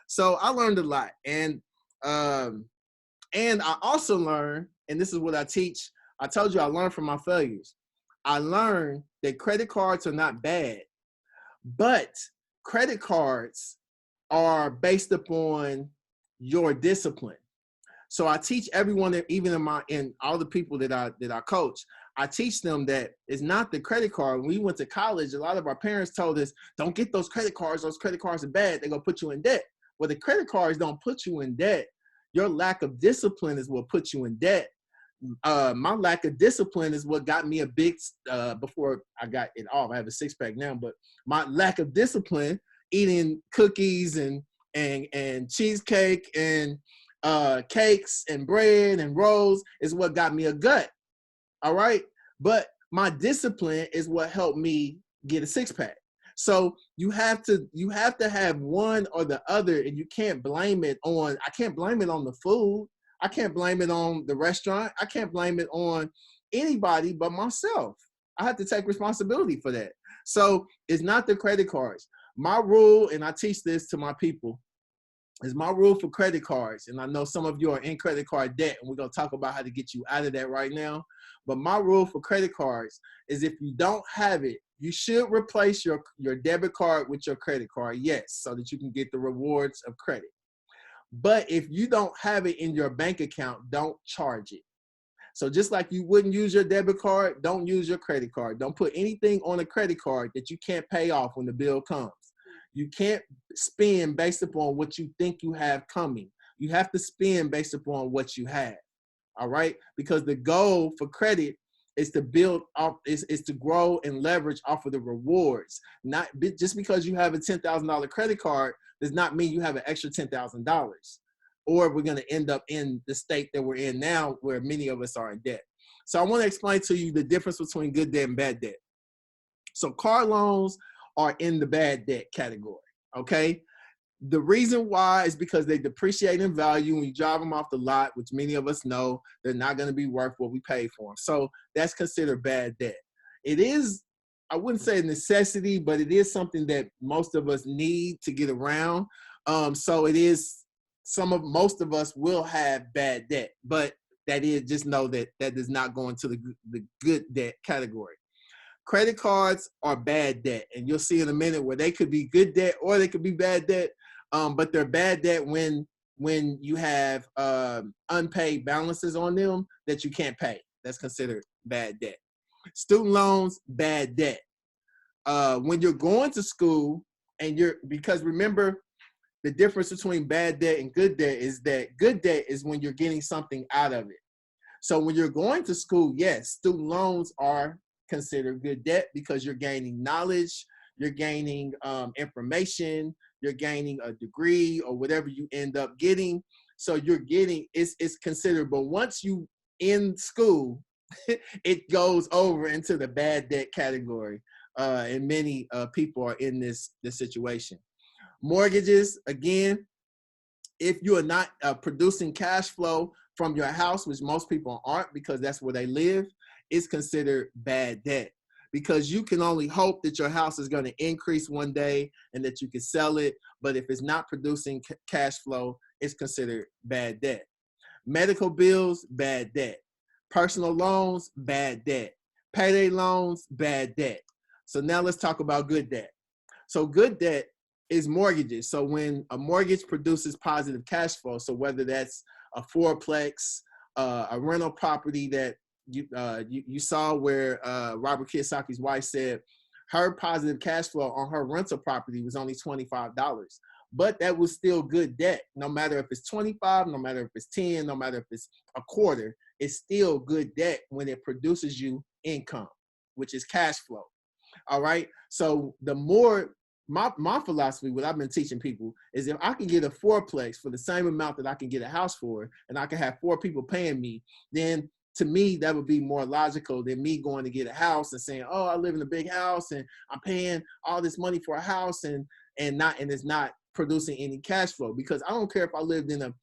[SPEAKER 1] So I learned a lot, and I also learned, and this is what I teach. I told you I learned from my failures. I learned that credit cards are not bad, but credit cards are based upon your discipline. So I teach everyone, that even in all the people that I coach, I teach them that it's not the credit card. When we went to college, a lot of our parents told us, don't get those credit cards. Those credit cards are bad. They're going to put you in debt. Well, the credit cards don't put you in debt. Your lack of discipline is what puts you in debt. My lack of discipline is what got me a big, before I got it off, I have a six-pack now, but my lack of discipline, eating cookies and cheesecake and cakes and bread and rolls, is what got me a gut. All right. But my discipline is what helped me get a six-pack. So you have to have one or the other, and you can't blame it on, I can't blame it on the food. I can't blame it on the restaurant. I can't blame it on anybody but myself. I have to take responsibility for that. So it's not the credit cards. My rule, and I teach this to my people, is my rule for credit cards, and I know some of you are in credit card debt, and we're going to talk about how to get you out of that right now. But my rule for credit cards is if you don't have it, you should replace your debit card with your credit card, yes, so that you can get the rewards of credit. But if you don't have it in your bank account, don't charge it. So just like you wouldn't use your debit card, don't use your credit card. Don't put anything on a credit card that you can't pay off when the bill comes. You can't spend based upon what you think you have coming. You have to spend based upon what you have. All right? Because the goal for credit is to build off, is to grow and leverage off of the rewards. Not just because you have a $10,000 credit card does not mean you have an extra $10,000. Or we're going to end up in the state that we're in now where many of us are in debt. So I want to explain to you the difference between good debt and bad debt. So car loans are in the bad debt category, okay? The reason why is because they depreciate in value when you drive them off the lot, which many of us know they're not going to be worth what we pay for them. So that's considered bad debt. It is, I wouldn't say a necessity, but it is something that most of us need to get around. So it is, most of us will have bad debt, but that is, just know that that does not go into the good debt category. Credit cards are bad debt, and you'll see in a minute where they could be good debt or they could be bad debt, but they're bad debt when you have unpaid balances on them that you can't pay. That's considered bad debt. Student loans, bad debt. When you're going to school and because remember, the difference between bad debt and good debt is that good debt is when you're getting something out of it. So when you're going to school, yes, student loans are considered good debt because you're gaining knowledge, you're gaining information, you're gaining a degree or whatever you end up getting. So you're getting, it's considered, but once you in school, it goes over into the bad debt category. And many people are in this situation. Mortgages, again, if you are not producing cash flow from your house, which most people aren't because that's where they live, it's considered bad debt because you can only hope that your house is going to increase one day and that you can sell it. But if it's not producing cash flow, it's considered bad debt. Medical bills, bad debt. Personal loans, bad debt. Payday loans, bad debt. So now let's talk about good debt. So good debt is mortgages. So when a mortgage produces positive cash flow, so whether that's a fourplex, a rental property that you saw where Robert Kiyosaki's wife said her positive cash flow on her rental property was only $25, but that was still good debt. No matter if it's 25, no matter if it's 10, no matter if it's a quarter, it's still good debt when it produces you income, which is cash flow. All right. So the more my philosophy, what I've been teaching people is if I can get a fourplex for the same amount that I can get a house for, and I can have 4 people paying me, then to me, that would be more logical than me going to get a house and saying, oh, I live in a big house and I'm paying all this money for a house and it's not producing any cash flow. Because I don't care if I lived in a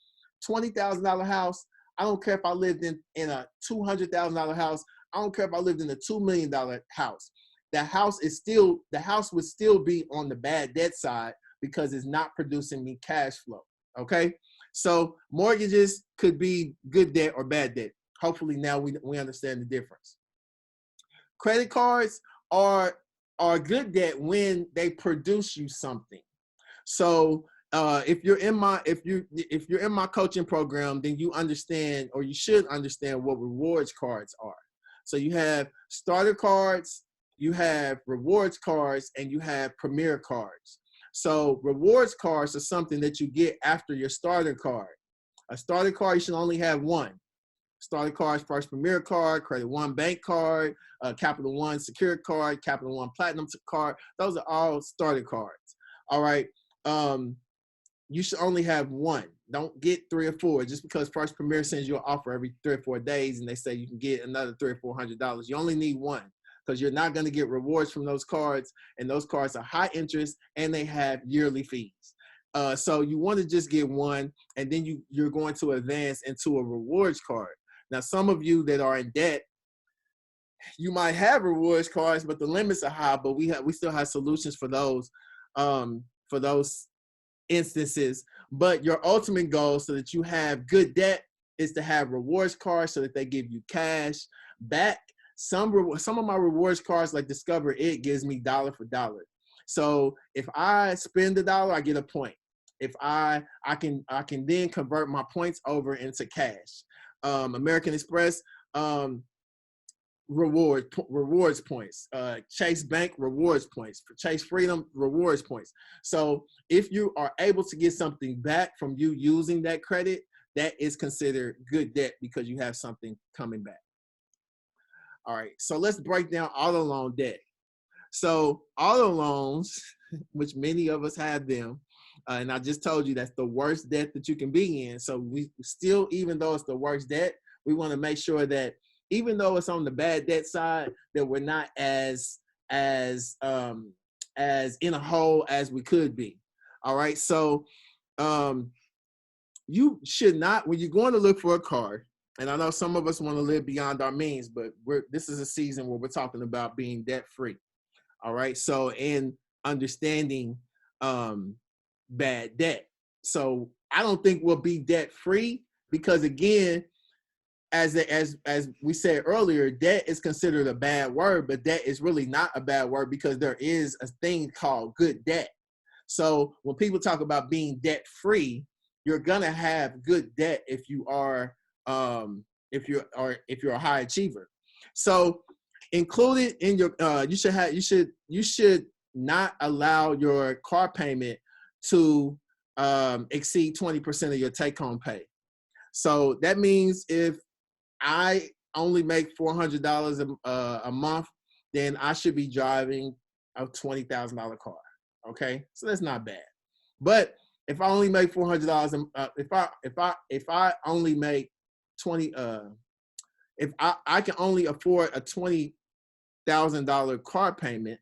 [SPEAKER 1] $20,000 house. I don't care if I lived in a $200,000 house. I don't care if I lived in a $2 million house. The house would still be on the bad debt side because it's not producing me cash flow. Okay. So mortgages could be good debt or bad debt. Hopefully now we understand the difference. Credit cards are good debt when they produce you something. So if you're in my coaching program, then you understand, or you should understand, what rewards cards are. So you have starter cards, you have rewards cards, and you have premier cards. So rewards cards are something that you get after your starter card. A starter card, you should only have one. Starter cards, First Premier card, Credit One bank card, Capital One secured card, Capital One platinum card. Those are all starter cards. All right. You should only have one. Don't get 3 or 4 just because First Premier sends you an offer every 3 or 4 days and they say you can get another $300 or $400. You only need one because you're not going to get rewards from those cards, and those cards are high interest and they have yearly fees. So you want to just get one, and then you're going to advance into a rewards card. Now, some of you that are in debt, you might have rewards cards, but the limits are high. But we still have solutions for those instances, but your ultimate goal so that you have good debt is to have rewards cards so that they give you cash back. Some of my rewards cards, like Discover It, gives me dollar for dollar. So if I spend $1, I get a point. If I can then convert my points over into cash. American Express rewards points. Chase Bank rewards points. Chase Freedom rewards points. So if you are able to get something back from you using that credit, that is considered good debt because you have something coming back. All right, so let's break down auto loan debt. So auto loans, which many of us have them, and I just told you that's the worst debt that you can be in. So we still, even though it's the worst debt, we want to make sure that even though it's on the bad debt side, that we're not as in a hole as we could be. All right, so you should not, when you're going to look for a car, and I know some of us want to live beyond our means, but this is a season where we're talking about being debt free. All right, so in understanding bad debt. So I don't think we'll be debt free because, again, as we said earlier, debt is considered a bad word, but debt is really not a bad word because there is a thing called good debt. So when people talk about being debt free, you're gonna have good debt if you are if you're a high achiever. So included in your you should not allow your car payment to exceed 20% of your take-home pay. So that means if I only make $400 a month, then I should be driving a $20,000 car. Okay, so that's not bad. But if I only make $400, if I only make 20, if I can only afford a $20,000 car payment,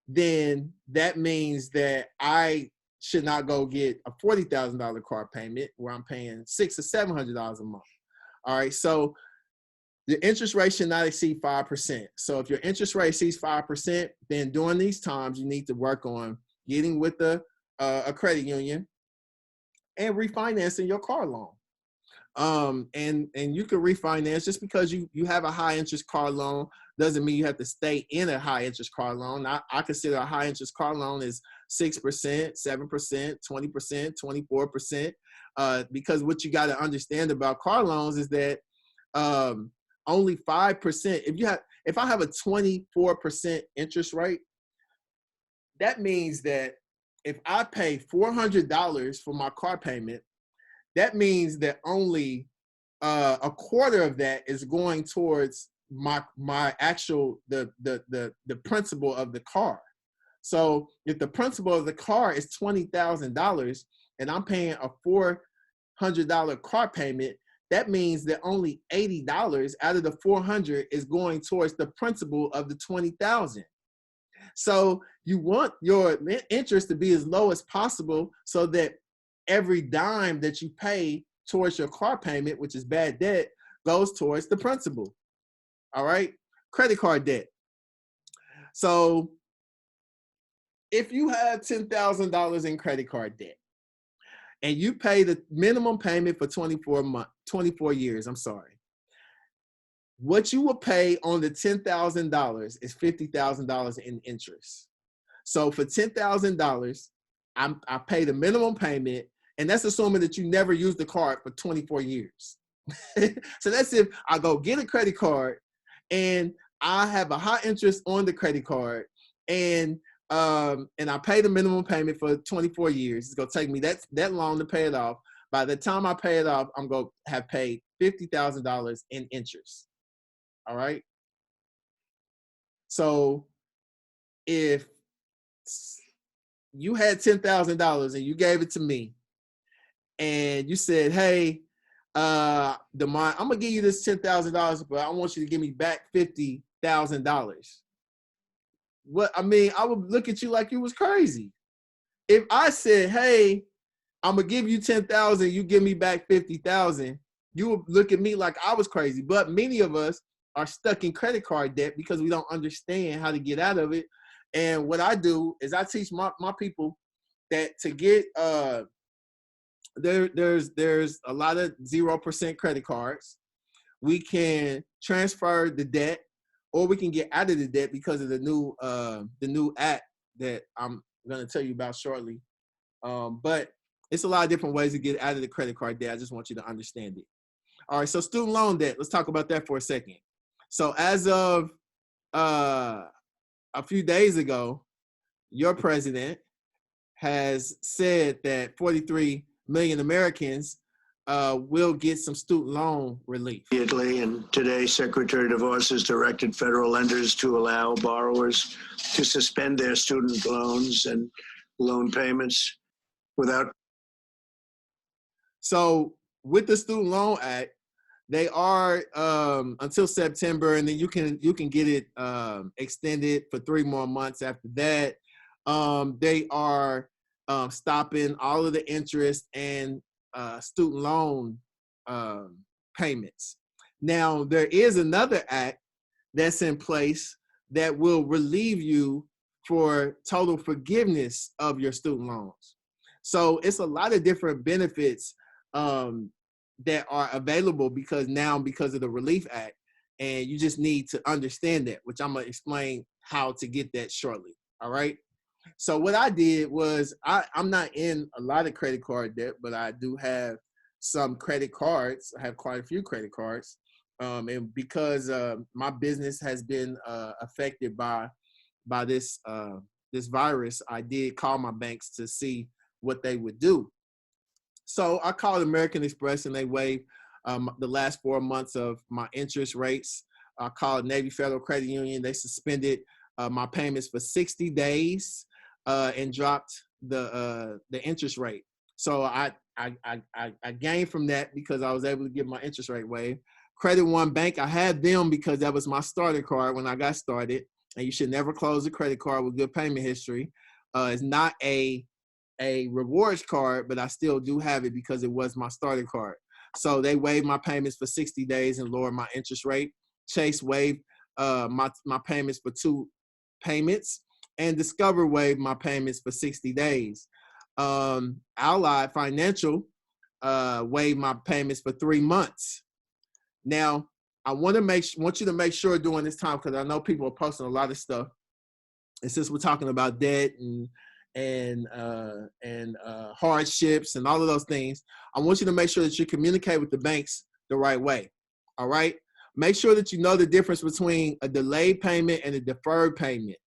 [SPEAKER 1] then that means that I should not go get a $40,000 car payment where I'm paying $600 or $700 a month. All right, so the interest rate should not exceed 5%. So if your interest rate exceeds 5%, then during these times you need to work on getting with a credit union and refinancing your car loan. And you can refinance. Just because you have a high interest car loan doesn't mean you have to stay in a high interest car loan. I consider a high interest car loan is 6%, 7%, 20%, 24%. Because what you got to understand about car loans is that only 5%. If I have a 24% interest rate, that means that if I pay $400 for my car payment, that means that only a quarter of that is going towards my actual the principal of the car. So if the principal of the car is $20,000 and I'm paying a $400 car payment, that means that only $80 out of the $400 is going towards the principal of the $20,000. So you want your interest to be as low as possible so that every dime that you pay towards your car payment, which is bad debt, goes towards the principal. All right, credit card debt. So if you have $10,000 in credit card debt and you pay the minimum payment for 24 years, what you will pay on the $10,000 is $50,000 in interest. So for $10,000, I pay the minimum payment, and that's assuming that you never use the card for 24 years. So that's if I go get a credit card and I have a high interest on the credit card, and I pay the minimum payment for 24 years. It's gonna take me that long to pay it off. By the time I pay it off, I'm gonna have paid $50,000 in interest. All right. So if you had $10,000 and you gave it to me, and you said, "Hey, Damont, I'm gonna give you this $10,000, but I want you to give me back $50,000." I would look at you like you was crazy. If I said, "Hey, I'm gonna give you $10,000, you give me back $50,000," you would look at me like I was crazy. But many of us are stuck in credit card debt because we don't understand how to get out of it. And what I do is I teach my people that to get there's a lot of 0% credit cards. We can transfer the debt, or we can get out of the debt because of the new act that I'm going to tell you about shortly. But it's a lot of different ways to get out of the credit card debt. I just want you to understand it. All right, so student loan debt. Let's talk about that for a second. So as of a few days ago, your president has said that 43 million Americans will get some student loan relief.
[SPEAKER 10] And today, Secretary DeVos has directed federal lenders to allow borrowers to suspend their student loans and loan payments without.
[SPEAKER 1] So with the Student Loan Act, they are until September, and then you can get it extended for 3 more months after that. They are stopping all of the interest and student loan payments. Now, there is another act that's in place that will relieve you for total forgiveness of your student loans. So it's a lot of different benefits that are available because of the Relief Act, and you just need to understand that, which I'm gonna explain how to get that shortly. All right. So what I did was I'm not in a lot of credit card debt, but I do have some credit cards. I have quite a few credit cards. And because my business has been affected by this virus, I did call my banks to see what they would do. So I called American Express, and they waived the last 4 months of my interest rates. I called Navy Federal Credit Union. They suspended my payments for 60 days and dropped the interest rate. So I gained from that because I was able to get my interest rate waived. Credit One Bank, I had them because that was my starter card when I got started. And you should never close a credit card with good payment history. It's not a rewards card, but I still do have it because it was my starter card. So they waived my payments for 60 days and lowered my interest rate. Chase waived my payments for 2 payments, and Discover waived my payments for 60 days. Allied Financial waived my payments for 3 months. Now, I want you to make sure during this time, because I know people are posting a lot of stuff, and since we're talking about debt and hardships and all of those things, I want you to make sure that you communicate with the banks the right way. All right. Make sure that you know the difference between a delayed payment and a deferred payment.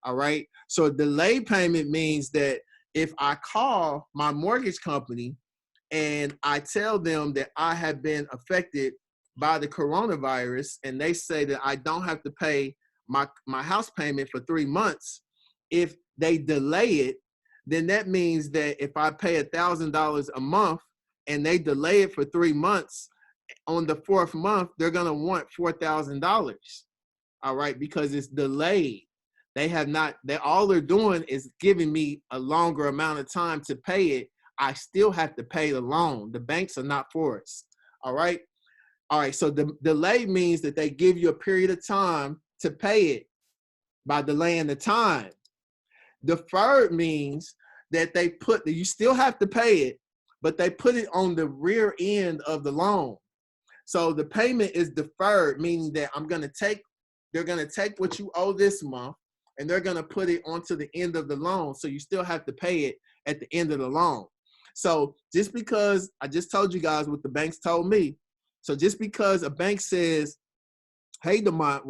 [SPEAKER 1] All right. So a delayed payment means that if I call my mortgage company and I tell them that I have been affected by the coronavirus, and they say that I don't have to pay my house payment for 3 months, if they delay it, then that means that if I pay $1,000 a month and they delay it for 3 months, on the 4th month, they're going to want $4,000. All right, because it's delayed. All they're doing is giving me a longer amount of time to pay it. I still have to pay the loan. The banks are not for us. All right. All right. So the delay means that they give you a period of time to pay it by delaying the time. Deferred means that you still have to pay it, but they put it on the rear end of the loan. So the payment is deferred, meaning that they're going to take what you owe this month and they're going to put it onto the end of the loan. So you still have to pay it at the end of the loan. So just because I just told you guys what the banks told me. So just because a bank says, hey, Damont,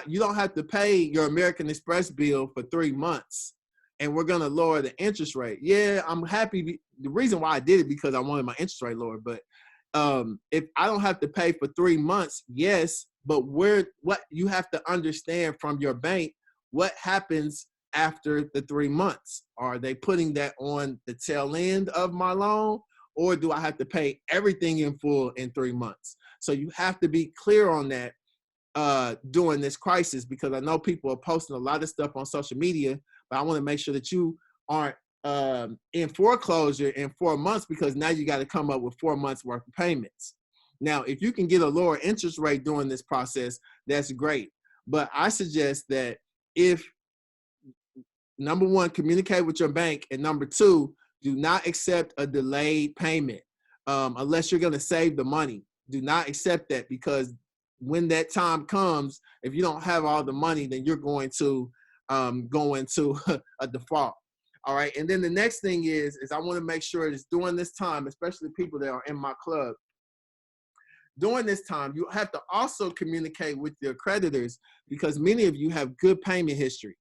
[SPEAKER 1] you don't have to pay your American Express bill for 3 months, and we're going to lower the interest rate. Yeah, I'm happy. The reason why I did it because I wanted my interest rate lower. But if I don't have to pay for 3 months, yes, but what you have to understand from your bank, what happens after the 3 months? Are they putting that on the tail end of my loan, or do I have to pay everything in full in 3 months? So you have to be clear on that during this crisis, because I know people are posting a lot of stuff on social media, but I want to make sure that you aren't in foreclosure in 4 months, because now you got to come up with 4 months worth of payments. Now, if you can get a lower interest rate during this process, that's great. But I suggest that if number one, communicate with your bank. And number two, do not accept a delayed payment unless you're going to save the money. Do not accept that, because when that time comes, if you don't have all the money, then you're going to go into a default. All right. And then the next thing is I want to make sure that during this time, especially people that are in my club, during this time, you have to also communicate with your creditors, because many of you have good payment history.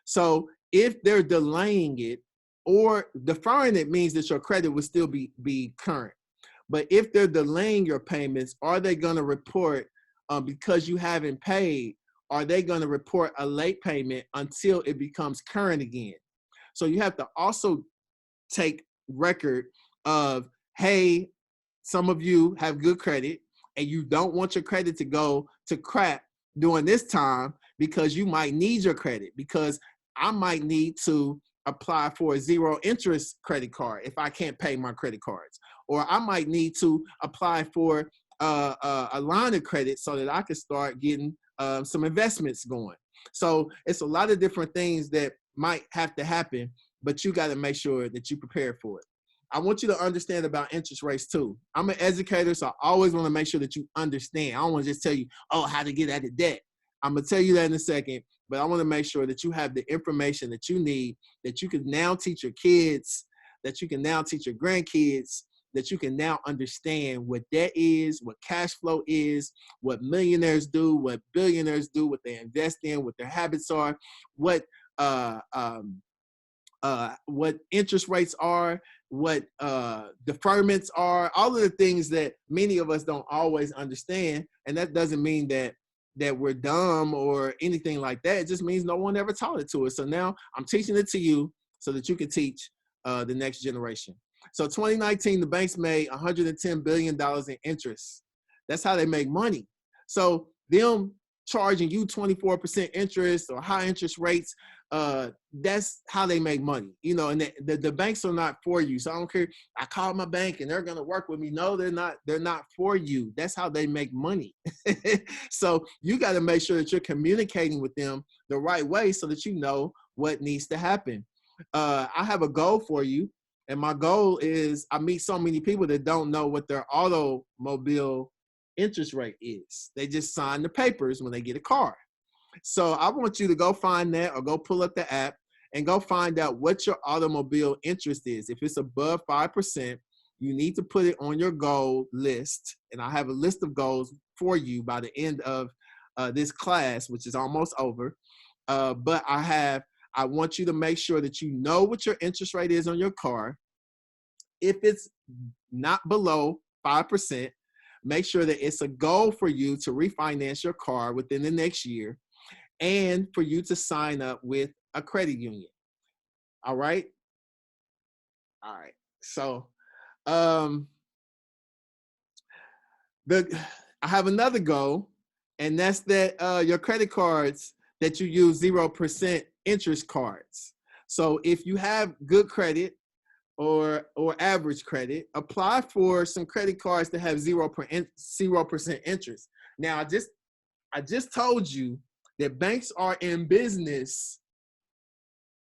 [SPEAKER 1] So if they're delaying it or deferring it, means that your credit will still be current. But if they're delaying your payments, are they going to report, because you haven't paid, are they going to report a late payment until it becomes current again? So you have to also take record of, hey, some of you have good credit and you don't want your credit to go to crap during this time, because you might need your credit, because I might need to apply for a 0 interest credit card if I can't pay my credit cards, or I might need to apply for a line of credit so that I can start getting some investments going. So it's a lot of different things that might have to happen, but you got to make sure that you prepare for it. I want you to understand about interest rates too. I'm an educator, so I always want to make sure that you understand. I don't want to just tell you, oh, how to get out of debt. I'm going to tell you that in a second, but I want to make sure that you have the information that you need, that you can now teach your kids, that you can now teach your grandkids, that you can now understand what debt is, what cash flow is, what millionaires do, what billionaires do, what they invest in, what their habits are, what interest rates are, what deferments are, all of the things that many of us don't always understand. And that doesn't mean that we're dumb or anything like that. It just means no one ever taught it to us. So now I'm teaching it to you so that you can teach the next generation. So 2019, the banks made $110 billion in interest. That's how they make money. So them charging you 24% interest or high interest rates, that's how they make money. You know, and the banks are not for you. So I don't care. I call my bank and they're going to work with me. No, they're not. They're not for you. That's how they make money. So you got to make sure that you're communicating with them the right way so that you know what needs to happen. I have a goal for you. And my goal is, I meet so many people that don't know what their automobile interest rate is. They just sign the papers when they get a car. So I want you to go find that, or go pull up the app and go find out what your automobile interest is. If it's above 5%, you need to put it on your goal list. And I have a list of goals for you by the end of this class, which is almost over. But I want you to make sure that you know what your interest rate is on your car. If it's not below 5%, make sure that it's a goal for you to refinance your car within the next year, and for you to sign up with a credit union. All right? All right. So I have another goal, and that's that your credit cards that you use 0% interest cards. So if you have good credit or average credit, apply for some credit cards that have 0% interest. Now, I just told you that banks are in business,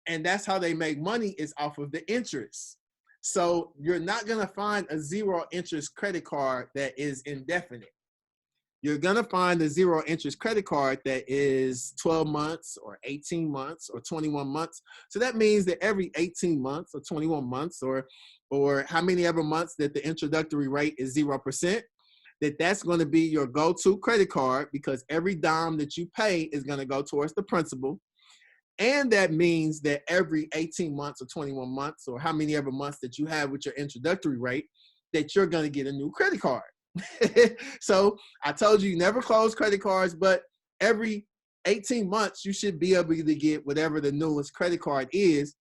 [SPEAKER 1] and that's how they make money, is off of the interest. So you're not going to find a 0 interest credit card that is indefinite. You're going to find a 0 interest credit card that is 12 months or 18 months or 21 months. So that means that every 18 months or 21 months or how many ever months that the introductory rate is 0%, that's going to be your go-to credit card, because every dime that you pay is going to go towards the principal. And that means that every 18 months or 21 months or how many ever months that you have with your introductory rate, that you're going to get a new credit card. So I told you never close credit cards, but every 18 months you should be able to get whatever the newest credit card is.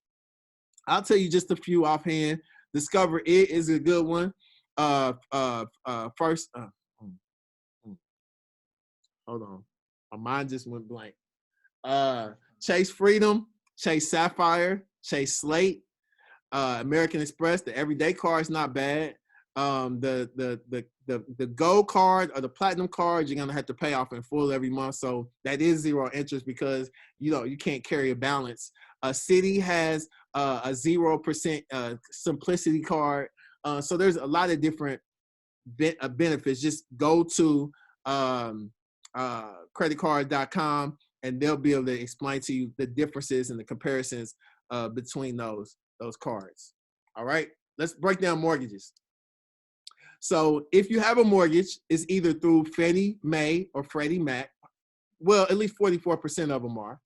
[SPEAKER 1] I'll tell you just a few offhand. Discover It is a good one. First, hold on, my mind just went blank. Chase Freedom, Chase Sapphire, Chase Slate, American Express. The everyday card is not bad. The the gold card or the platinum card, you're gonna have to pay off in full every month. So that is 0 interest because you can't carry a balance. Citi has a 0% simplicity card. So there's a lot of different benefits. Just go to creditcard.com and they'll be able to explain to you the differences and the comparisons between those cards. All right, let's break down mortgages. So if you have a mortgage, it's either through Fannie Mae or Freddie Mac. Well, at least 44% of them are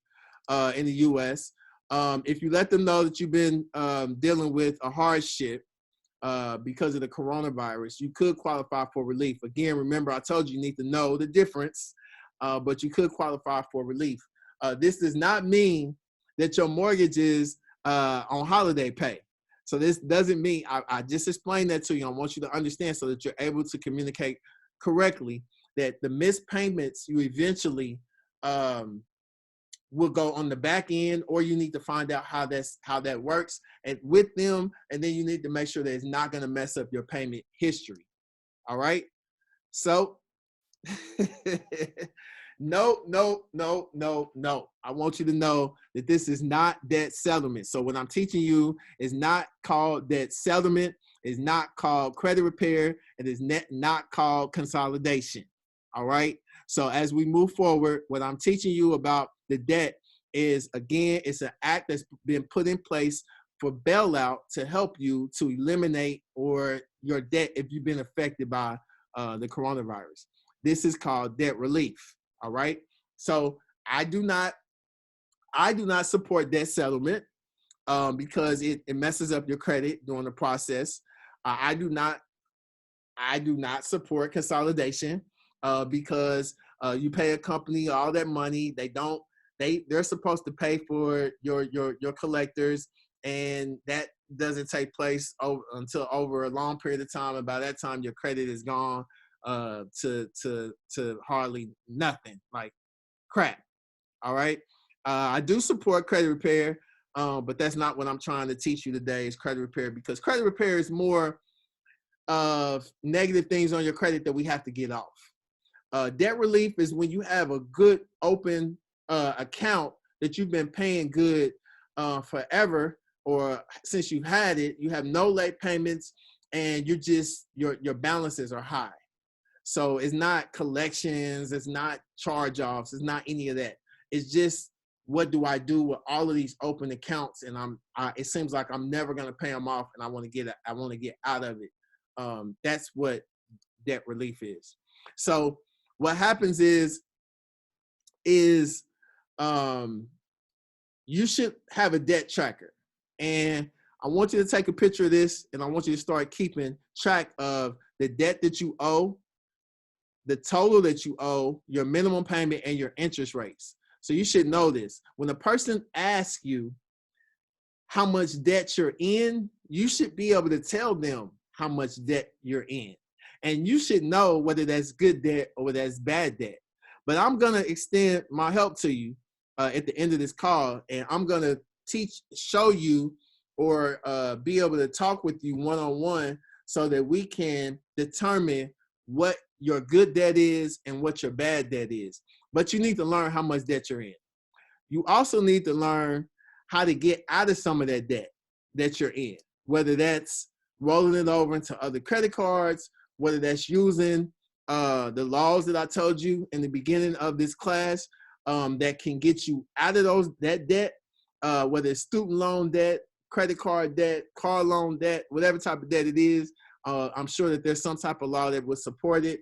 [SPEAKER 1] in the U.S. If you let them know that you've been dealing with a hardship because of the coronavirus, you could qualify for relief. Again, remember, I told you need to know the difference, but you could qualify for relief. This does not mean that your mortgage is on holiday pay. So this doesn't mean, I just explained that to you. I want you to understand so that you're able to communicate correctly that the missed payments you eventually will go on the back end, or you need to find out how that works and with them, and then you need to make sure that it's not going to mess up your payment history. All right. So no. I want you to know that this is not debt settlement. So what I'm teaching you is not called debt settlement, is not called credit repair, and is not called consolidation. All right. So as we move forward, what I'm teaching you about the debt is, again, it's an act that's been put in place for bailout to help you to eliminate your debt if you've been affected by the coronavirus. This is called debt relief. All right. So I do not support debt settlement because it messes up your credit during the process. I do not support consolidation because you pay a company all that money. They're supposed to pay for your collectors, and that doesn't take place until over a long period of time. And by that time, your credit is gone to hardly nothing, like crap. All right. I do support credit repair, but that's not what I'm trying to teach you today is credit repair, because credit repair is more of negative things on your credit that we have to get off. Debt relief is when you have a good open account that you've been paying good forever, or since you've had it, you have no late payments, and your balances are high. So it's not collections, it's not charge-offs, it's not any of that. It's just, what do I do with all of these open accounts? And it seems like I'm never gonna pay them off, and I want to get out of it. That's what debt relief is. So what happens is you should have a debt tracker, and I want you to take a picture of this, and I want you to start keeping track of the debt that you owe, the total that you owe, your minimum payment, and your interest rates. So you should know this. When a person asks you how much debt you're in, you should be able to tell them how much debt you're in. And you should know whether that's good debt or whether that's bad debt. But I'm going to extend my help to you at the end of this call, and I'm going to show you, or be able to talk with you one-on-one so that we can determine what your good debt is and what your bad debt is. But you need to learn how much debt you're in. You also need to learn how to get out of some of that debt that you're in, whether that's rolling it over into other credit cards, whether that's using the laws that I told you in the beginning of this class that can get you out of that debt, whether it's student loan debt, credit card debt, car loan debt, whatever type of debt it is. I'm sure that there's some type of law that would support it.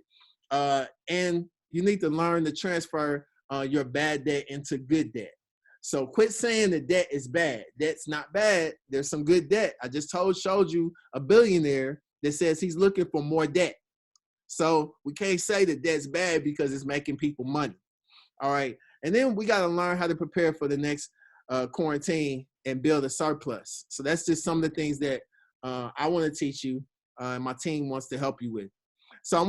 [SPEAKER 1] And you need to learn to transfer your bad debt into good debt. So quit saying that debt is bad. Debt's not bad. There's some good debt. I just showed you a billionaire that says he's looking for more debt. So we can't say that debt's bad because it's making people money. All right. And then we got to learn how to prepare for the next quarantine and build a surplus. So that's just some of the things that I want to teach you, and my team wants to help you with. So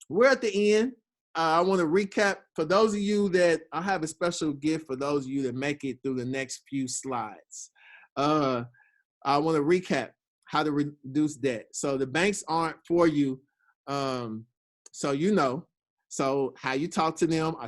[SPEAKER 1] we're at the end. I want to recap for those of you that I have a special gift for those of you that make it through the next few slides. I want to recap how to reduce debt. So the banks aren't for you So you know. So how you talk to them, I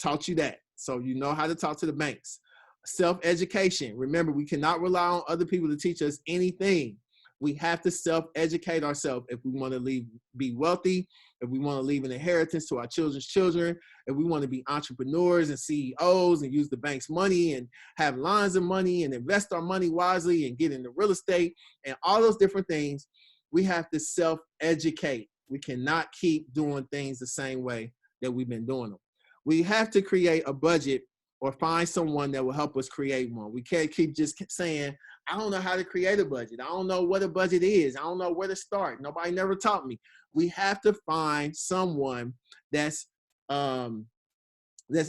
[SPEAKER 1] taught you that. So you know how to talk to the banks. Self-education. Remember, we cannot rely on other people to teach us anything. We have to self-educate ourselves if we want to be wealthy, if we want to leave an inheritance to our children's children, if we want to be entrepreneurs and CEOs and use the bank's money and have lines of money and invest our money wisely and get into real estate and all those different things. We have to self-educate. We cannot keep doing things the same way that we've been doing them. We have to create a budget or find someone that will help us create one. We can't keep just saying, I don't know how to create a budget. I don't know what a budget is. I don't know where to start. Nobody never taught me. We have to find someone that's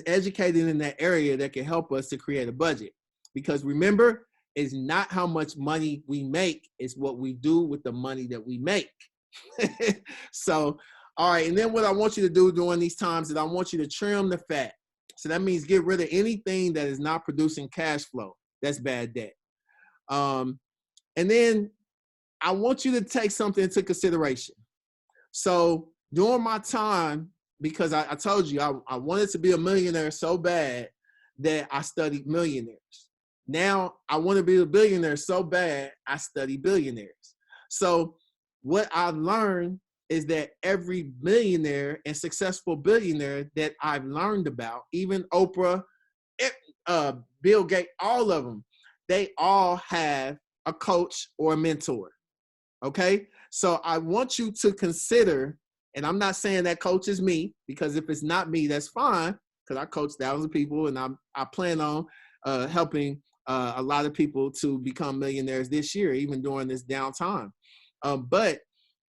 [SPEAKER 1] educated in that area that can help us to create a budget. Because remember, it's not how much money we make, it's what we do with the money that we make. So, all right. And then what I want you to do during these times is I want you to trim the fat. So that means get rid of anything that is not producing cash flow. That's bad debt. And then I want you to take something into consideration. So during my time, because I told you I wanted to be a millionaire so bad that I studied millionaires. Now I want to be a billionaire so bad I study billionaires. So what I've learned is that every millionaire and successful billionaire that I've learned about, even Oprah, Bill Gates, all of them, they all have a coach or a mentor. Okay. So I want you to consider, and I'm not saying that coach is me, because if it's not me, that's fine, because I coach thousands of people and I plan on helping a lot of people to become millionaires this year, even during this downtime. But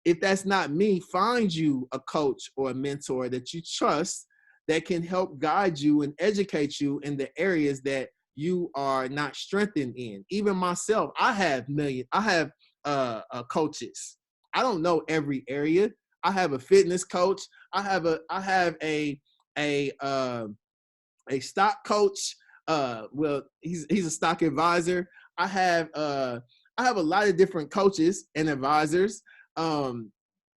[SPEAKER 1] if that's not me, find you a coach or a mentor that you trust that can help guide you and educate you in the areas that you are not strengthened in. Even myself, I have coaches. I don't know every area. I have a fitness coach. I have a stock coach. Well, he's a stock advisor. I have a lot of different coaches and advisors.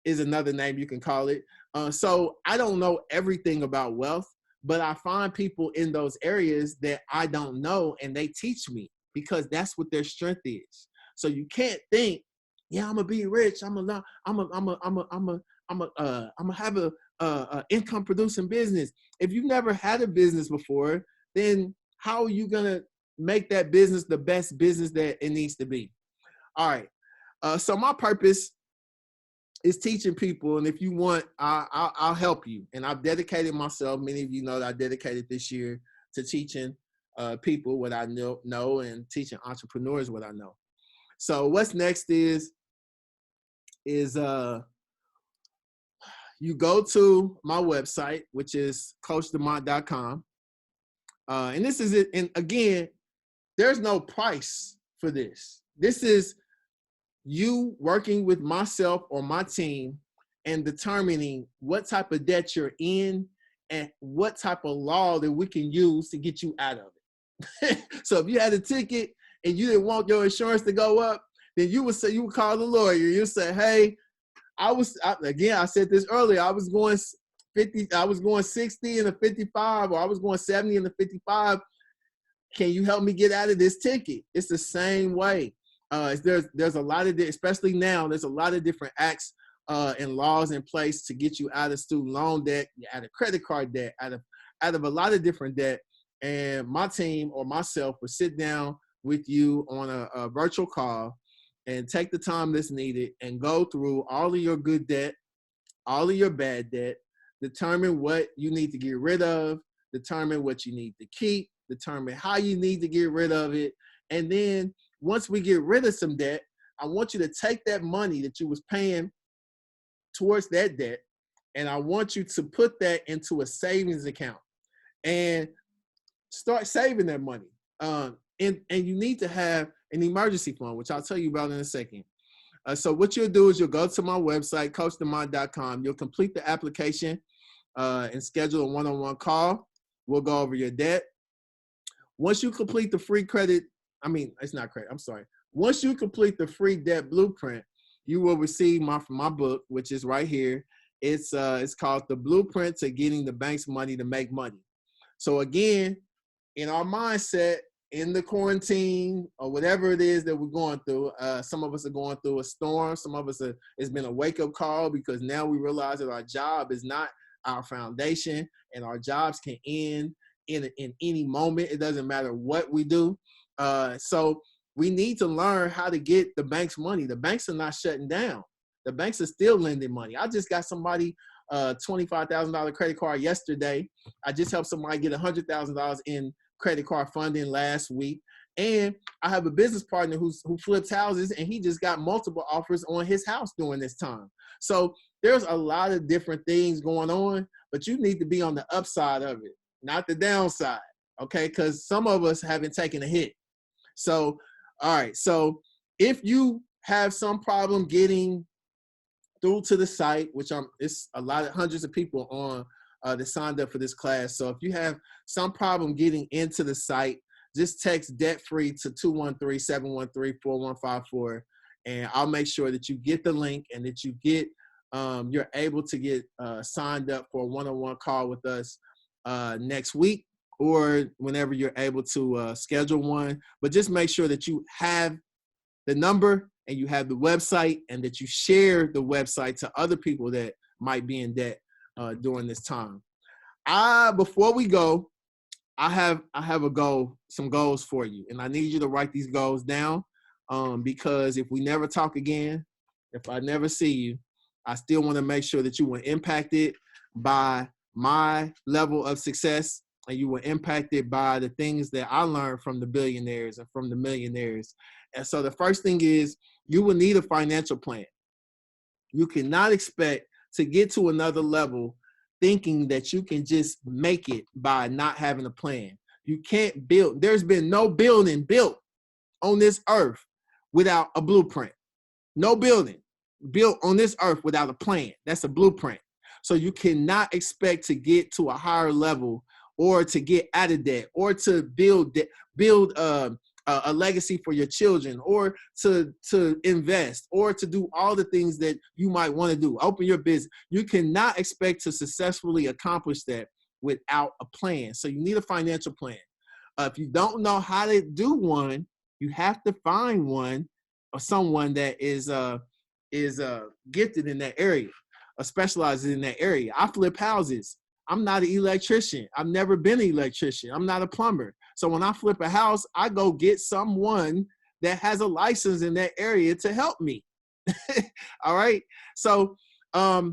[SPEAKER 1] Is another name you can call it. So I don't know everything about wealth, but I find people in those areas that I don't know, and they teach me because that's what their strength is. So you can't think, yeah, I'm gonna be rich. I'm gonna have a income producing business. If you've never had a business before, then how are you gonna make that business the best business that it needs to be? All right. So my purpose is teaching people, and if you want, I'll help you. And I've dedicated myself. Many of you know that I dedicated this year to teaching people what I know and teaching entrepreneurs what I know. So what's next is you go to my website, which is CoachDamont.com. And this is it. And again, there's no price for this. This is you working with myself or my team and determining what type of debt you're in and what type of law that we can use to get you out of it. So if you had a ticket and you didn't want your insurance to go up, then you would call the lawyer. You say, hey, I said this earlier, I was going 60 and a 55, or I was going 70 and a 55. Can you help me get out of this ticket? It's the same way. There's a lot of, especially now, there's a lot of different acts and laws in place to get you out of student loan debt, out of credit card debt, out of a lot of different debt. And my team or myself will sit down with you on a virtual call and take the time that's needed and go through all of your good debt, all of your bad debt, determine what you need to get rid of, determine what you need to keep, determine how you need to get rid of it. And then once we get rid of some debt, I want you to take that money that you was paying towards that debt, and I want you to put that into a savings account and start saving that money. And you need to have an emergency fund, which I'll tell you about in a second. So what you'll do is you'll go to my website, CoachDamont.com. You'll complete the application and schedule a one-on-one call. We'll go over your debt. Once you complete the free credit, once you complete the free debt blueprint, you will receive my book, which is right here. It's called The Blueprint to Getting the Bank's Money to Make Money. So again, in our mindset, in the quarantine or whatever it is that we're going through, some of us are going through a storm. Some of us it's been a wake-up call, because now we realize that our job is not our foundation, and our jobs can end in any moment. It doesn't matter what we do. So we need to learn how to get the bank's money. The banks are not shutting down. The banks are still lending money. I just got somebody $25,000 credit card yesterday. I just helped somebody get $100,000 in credit card funding last week. And I have a business partner who flips houses, and he just got multiple offers on his house during this time. So there's a lot of different things going on, but you need to be on the upside of it, not the downside, okay? Because some of us haven't taken a hit. So, all right. So if you have some problem getting through to the site, which it's a lot of hundreds of people on that signed up for this class. So if you have some problem getting into the site, just text debt-free to 213-713-4154, and I'll make sure that you get the link and that you get you're able to get signed up for a one-on-one call with us next week, or whenever you're able to schedule one. But just make sure that you have the number and you have the website, and that you share the website to other people that might be in debt during this time. Before we go, I have some goals for you, and I need you to write these goals down, because if we never talk again, if I never see you, I still want to make sure that you were impacted by my level of success, and you were impacted by the things that I learned from the billionaires and from the millionaires. And so the first thing is, you will need a financial plan. You cannot expect to get to another level thinking that you can just make it by not having a plan. You can't build. There's been no building built on this earth without a blueprint. No building built on this earth without a plan. That's a blueprint. So you cannot expect to get to a higher level, or to get out of debt, or to build a legacy for your children, or to invest, or to do all the things that you might want to do. Open your business. You cannot expect to successfully accomplish that without a plan. So you need a financial plan. If you don't know how to do one, you have to find one, or someone that is gifted in that area, or specializes in that area. I flip houses. I'm not an electrician. I've never been an electrician. I'm not a plumber. So when I flip a house, I go get someone that has a license in that area to help me. All right. So I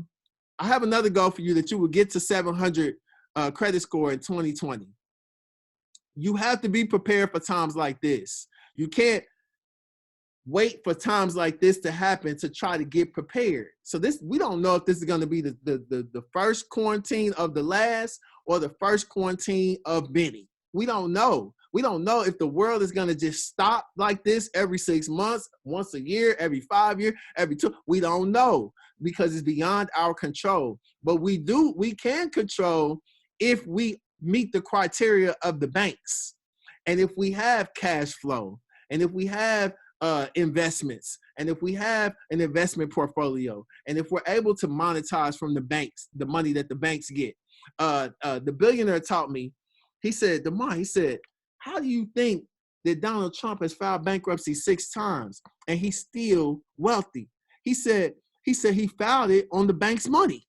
[SPEAKER 1] have another goal for you, that you will get to 700 credit score in 2020. You have to be prepared for times like this. You can't wait for times like this to happen to try to get prepared. So we don't know if this is going to be the first quarantine of the last, or the first quarantine of many. We don't know. We don't know if the world is going to just stop like this every 6 months, once a year, every 5 years, every 2. We don't know, because it's beyond our control. But we can control if we meet the criteria of the banks, and if we have cash flow, and if we have investments, and if we have an investment portfolio, and if we're able to monetize from the banks, the money that the banks get. The billionaire taught me, he said, Damont, how do you think that Donald Trump has filed bankruptcy 6 times and he's still wealthy? He said he filed it on the bank's money.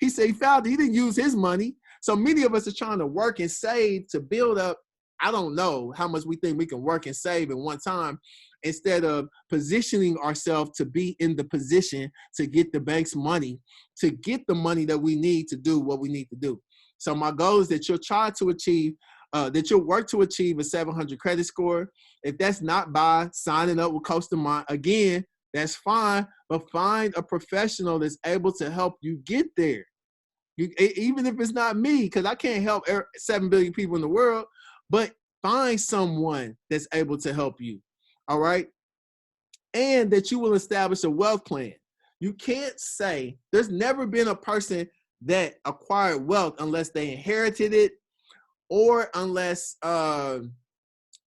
[SPEAKER 1] He said he filed it. He didn't use his money. So many of us are trying to work and save to build up. I don't know how much we think we can work and save in one time, instead of positioning ourselves to be in the position to get the bank's money, to get the money that we need to do what we need to do. So my goal is that you'll try to achieve, that you'll work to achieve a 700 credit score. If that's not by signing up with Coach Damont, again, that's fine, but find a professional that's able to help you get there. Even if it's not me, because I can't help 7 billion people in the world, but find someone that's able to help you, all right? And that you will establish a wealth plan. You can't say, there's never been a person that acquired wealth unless they inherited it, or unless,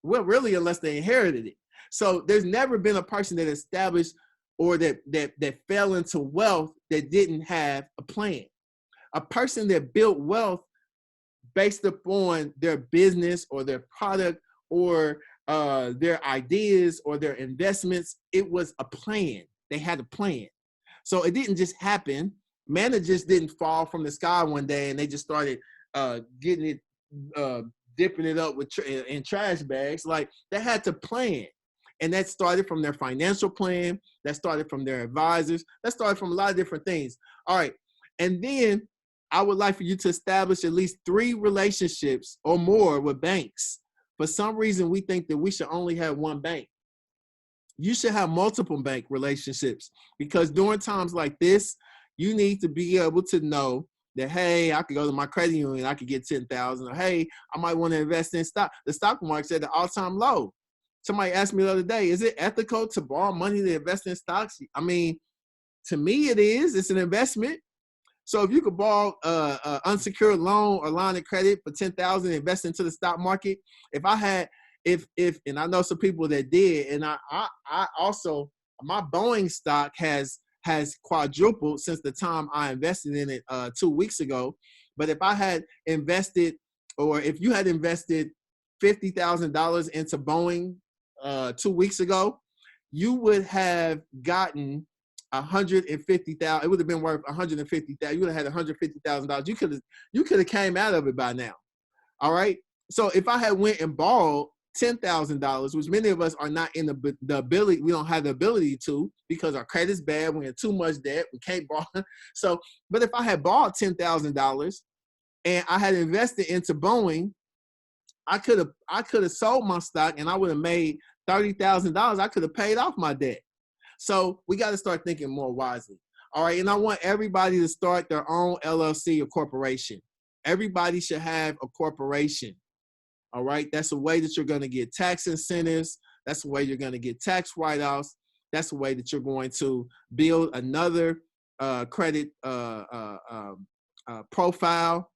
[SPEAKER 1] unless they inherited it. So there's never been a person that established or that fell into wealth that didn't have a plan. A person that built wealth based upon their business or their product or their ideas or their investments, it was a plan. They had a plan. So it didn't just happen. Manna just didn't fall from the sky one day and they just started getting it, dipping it up in trash bags. Like, they had to plan. And that started from their financial plan. That started from their advisors. That started from a lot of different things. All right. And then I would like for you to establish at least 3 relationships or more with banks. For some reason, we think that we should only have one bank. You should have multiple bank relationships, because during times like this, you need to be able to know that, hey, I could go to my credit union, I could get 10,000, or hey, I might want to invest in stock. The stock market's at the all-time low. Somebody asked me the other day, is it ethical to borrow money to invest in stocks? I mean, to me, it is. It's an investment. So if you could borrow an unsecured loan or line of credit for $10,000 and invest into the stock market, and I know some people that did, and I also, my Boeing stock has quadrupled since the time I invested in it 2 weeks ago. But if I had invested, or if you had invested $50,000 into Boeing 2 weeks ago, you would have gotten $150,000. It would have been worth $150,000. You would have had $150,000. You could have came out of it by now. All right. So if I had went and borrowed $10,000, which many of us are not in the ability, we don't have the ability to, because our credit's bad, we're in too much debt, we can't borrow. So, but if I had borrowed $10,000 and I had invested into Boeing, I could have sold my stock and I would have made $30,000. I could have paid off my debt. So we got to start thinking more wisely. All right. And I want everybody to start their own LLC or corporation. Everybody should have a corporation. All right. That's a way that you're going to get tax incentives. That's the way you're going to get tax write-offs. That's the way that you're going to build another credit profile.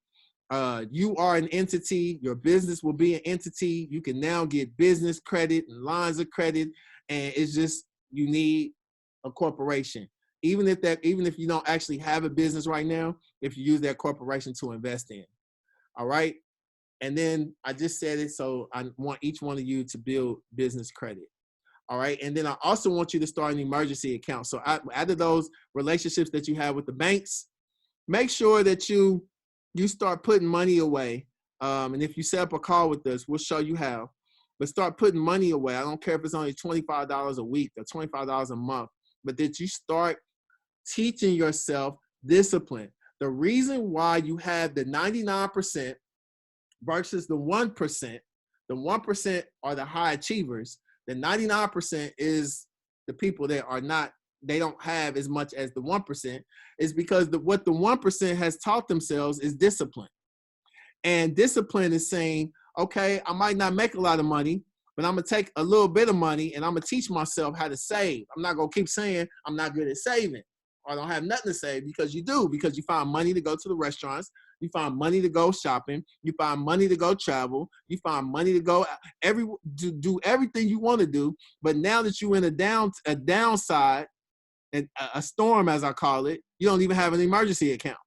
[SPEAKER 1] You are an entity. Your business will be an entity. You can now get business credit and lines of credit. And it's just, you need a corporation. Even if you don't actually have a business right now, if you use that corporation to invest in. All right. And then I just said it, so I want each one of you to build business credit. All right. And then I also want you to start an emergency account. So out of those relationships that you have with the banks, make sure that you start putting money away. And if you set up a call with us, we'll show you how. But start putting money away. I don't care if it's only $25 a week or $25 a month, but that you start teaching yourself discipline. The reason why you have the 99% versus the 1%, the 1% are the high achievers. The 99% is the people that are not, they don't have as much as the 1%, is because what the 1% has taught themselves is discipline. And discipline is saying, okay, I might not make a lot of money, but I'm going to take a little bit of money and I'm going to teach myself how to save. I'm not going to keep saying I'm not good at saving or I don't have nothing to save, because you do, because you find money to go to the restaurants. You find money to go shopping. You find money to go travel. You find money to go do everything you want to do. But now that you're in a downside, and a storm, as I call it, you don't even have an emergency account.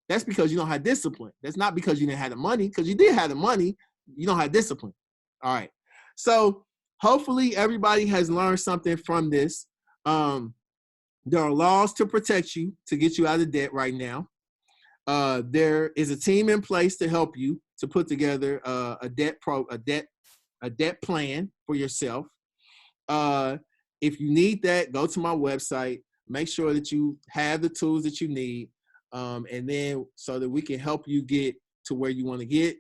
[SPEAKER 1] That's because you don't have discipline. That's not because you didn't have the money, because you did have the money. You don't have discipline. All right. So hopefully everybody has learned something from this. There are laws to protect you, to get you out of debt right now. There is a team in place to help you to put together a debt plan for yourself. If you need that, go to my website. Make sure that you have the tools that you need, and then so that we can help you get to where you want to get.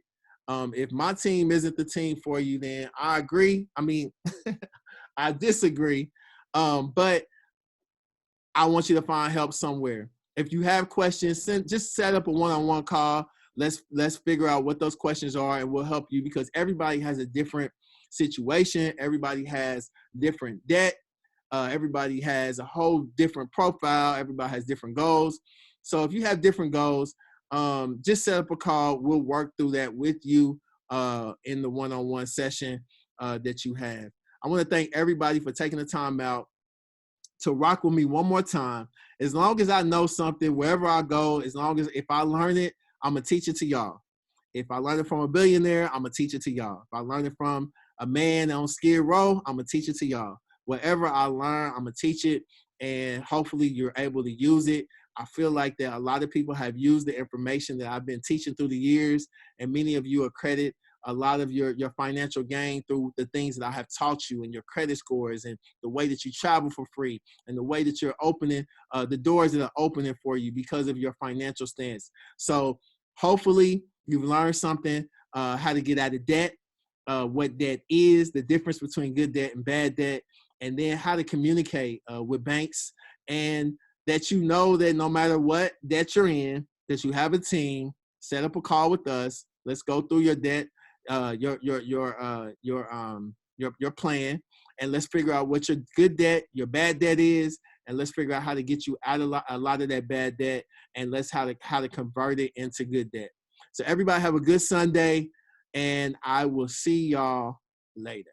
[SPEAKER 1] If my team isn't the team for you, then I agree. I mean, I disagree, but I want you to find help somewhere. If you have questions, just set up a one-on-one call. Let's figure out what those questions are, and we'll help you, because everybody has a different situation. Everybody has different debt. Everybody has a whole different profile. Everybody has different goals. So if you have different goals, just set up a call. We'll work through that with you in the one-on-one session that you have. I want to thank everybody for taking the time out to rock with me one more time. As long as I know something, wherever I go, as long as if I learn it, I'm going to teach it to y'all. If I learn it from a billionaire, I'm going to teach it to y'all. If I learn it from a man on Skid Row, I'm going to teach it to y'all. Whatever I learn, I'm going to teach it, and hopefully you're able to use it. I feel like that a lot of people have used the information that I've been teaching through the years, and many of you accredit a lot of your financial gain through the things that I have taught you, and your credit scores, and the way that you travel for free, and the way that you're opening the doors that are opening for you because of your financial stance. So hopefully you've learned something, how to get out of debt, what debt is, the difference between good debt and bad debt, and then how to communicate with banks, and that you know that no matter what debt you're in, that you have a team. Set up a call with us. Let's go through your debt, your plan, and let's figure out what your good debt, your bad debt is, and let's figure out how to get you out of a lot of that bad debt, and how to convert it into good debt. So everybody have a good Sunday, and I will see y'all later.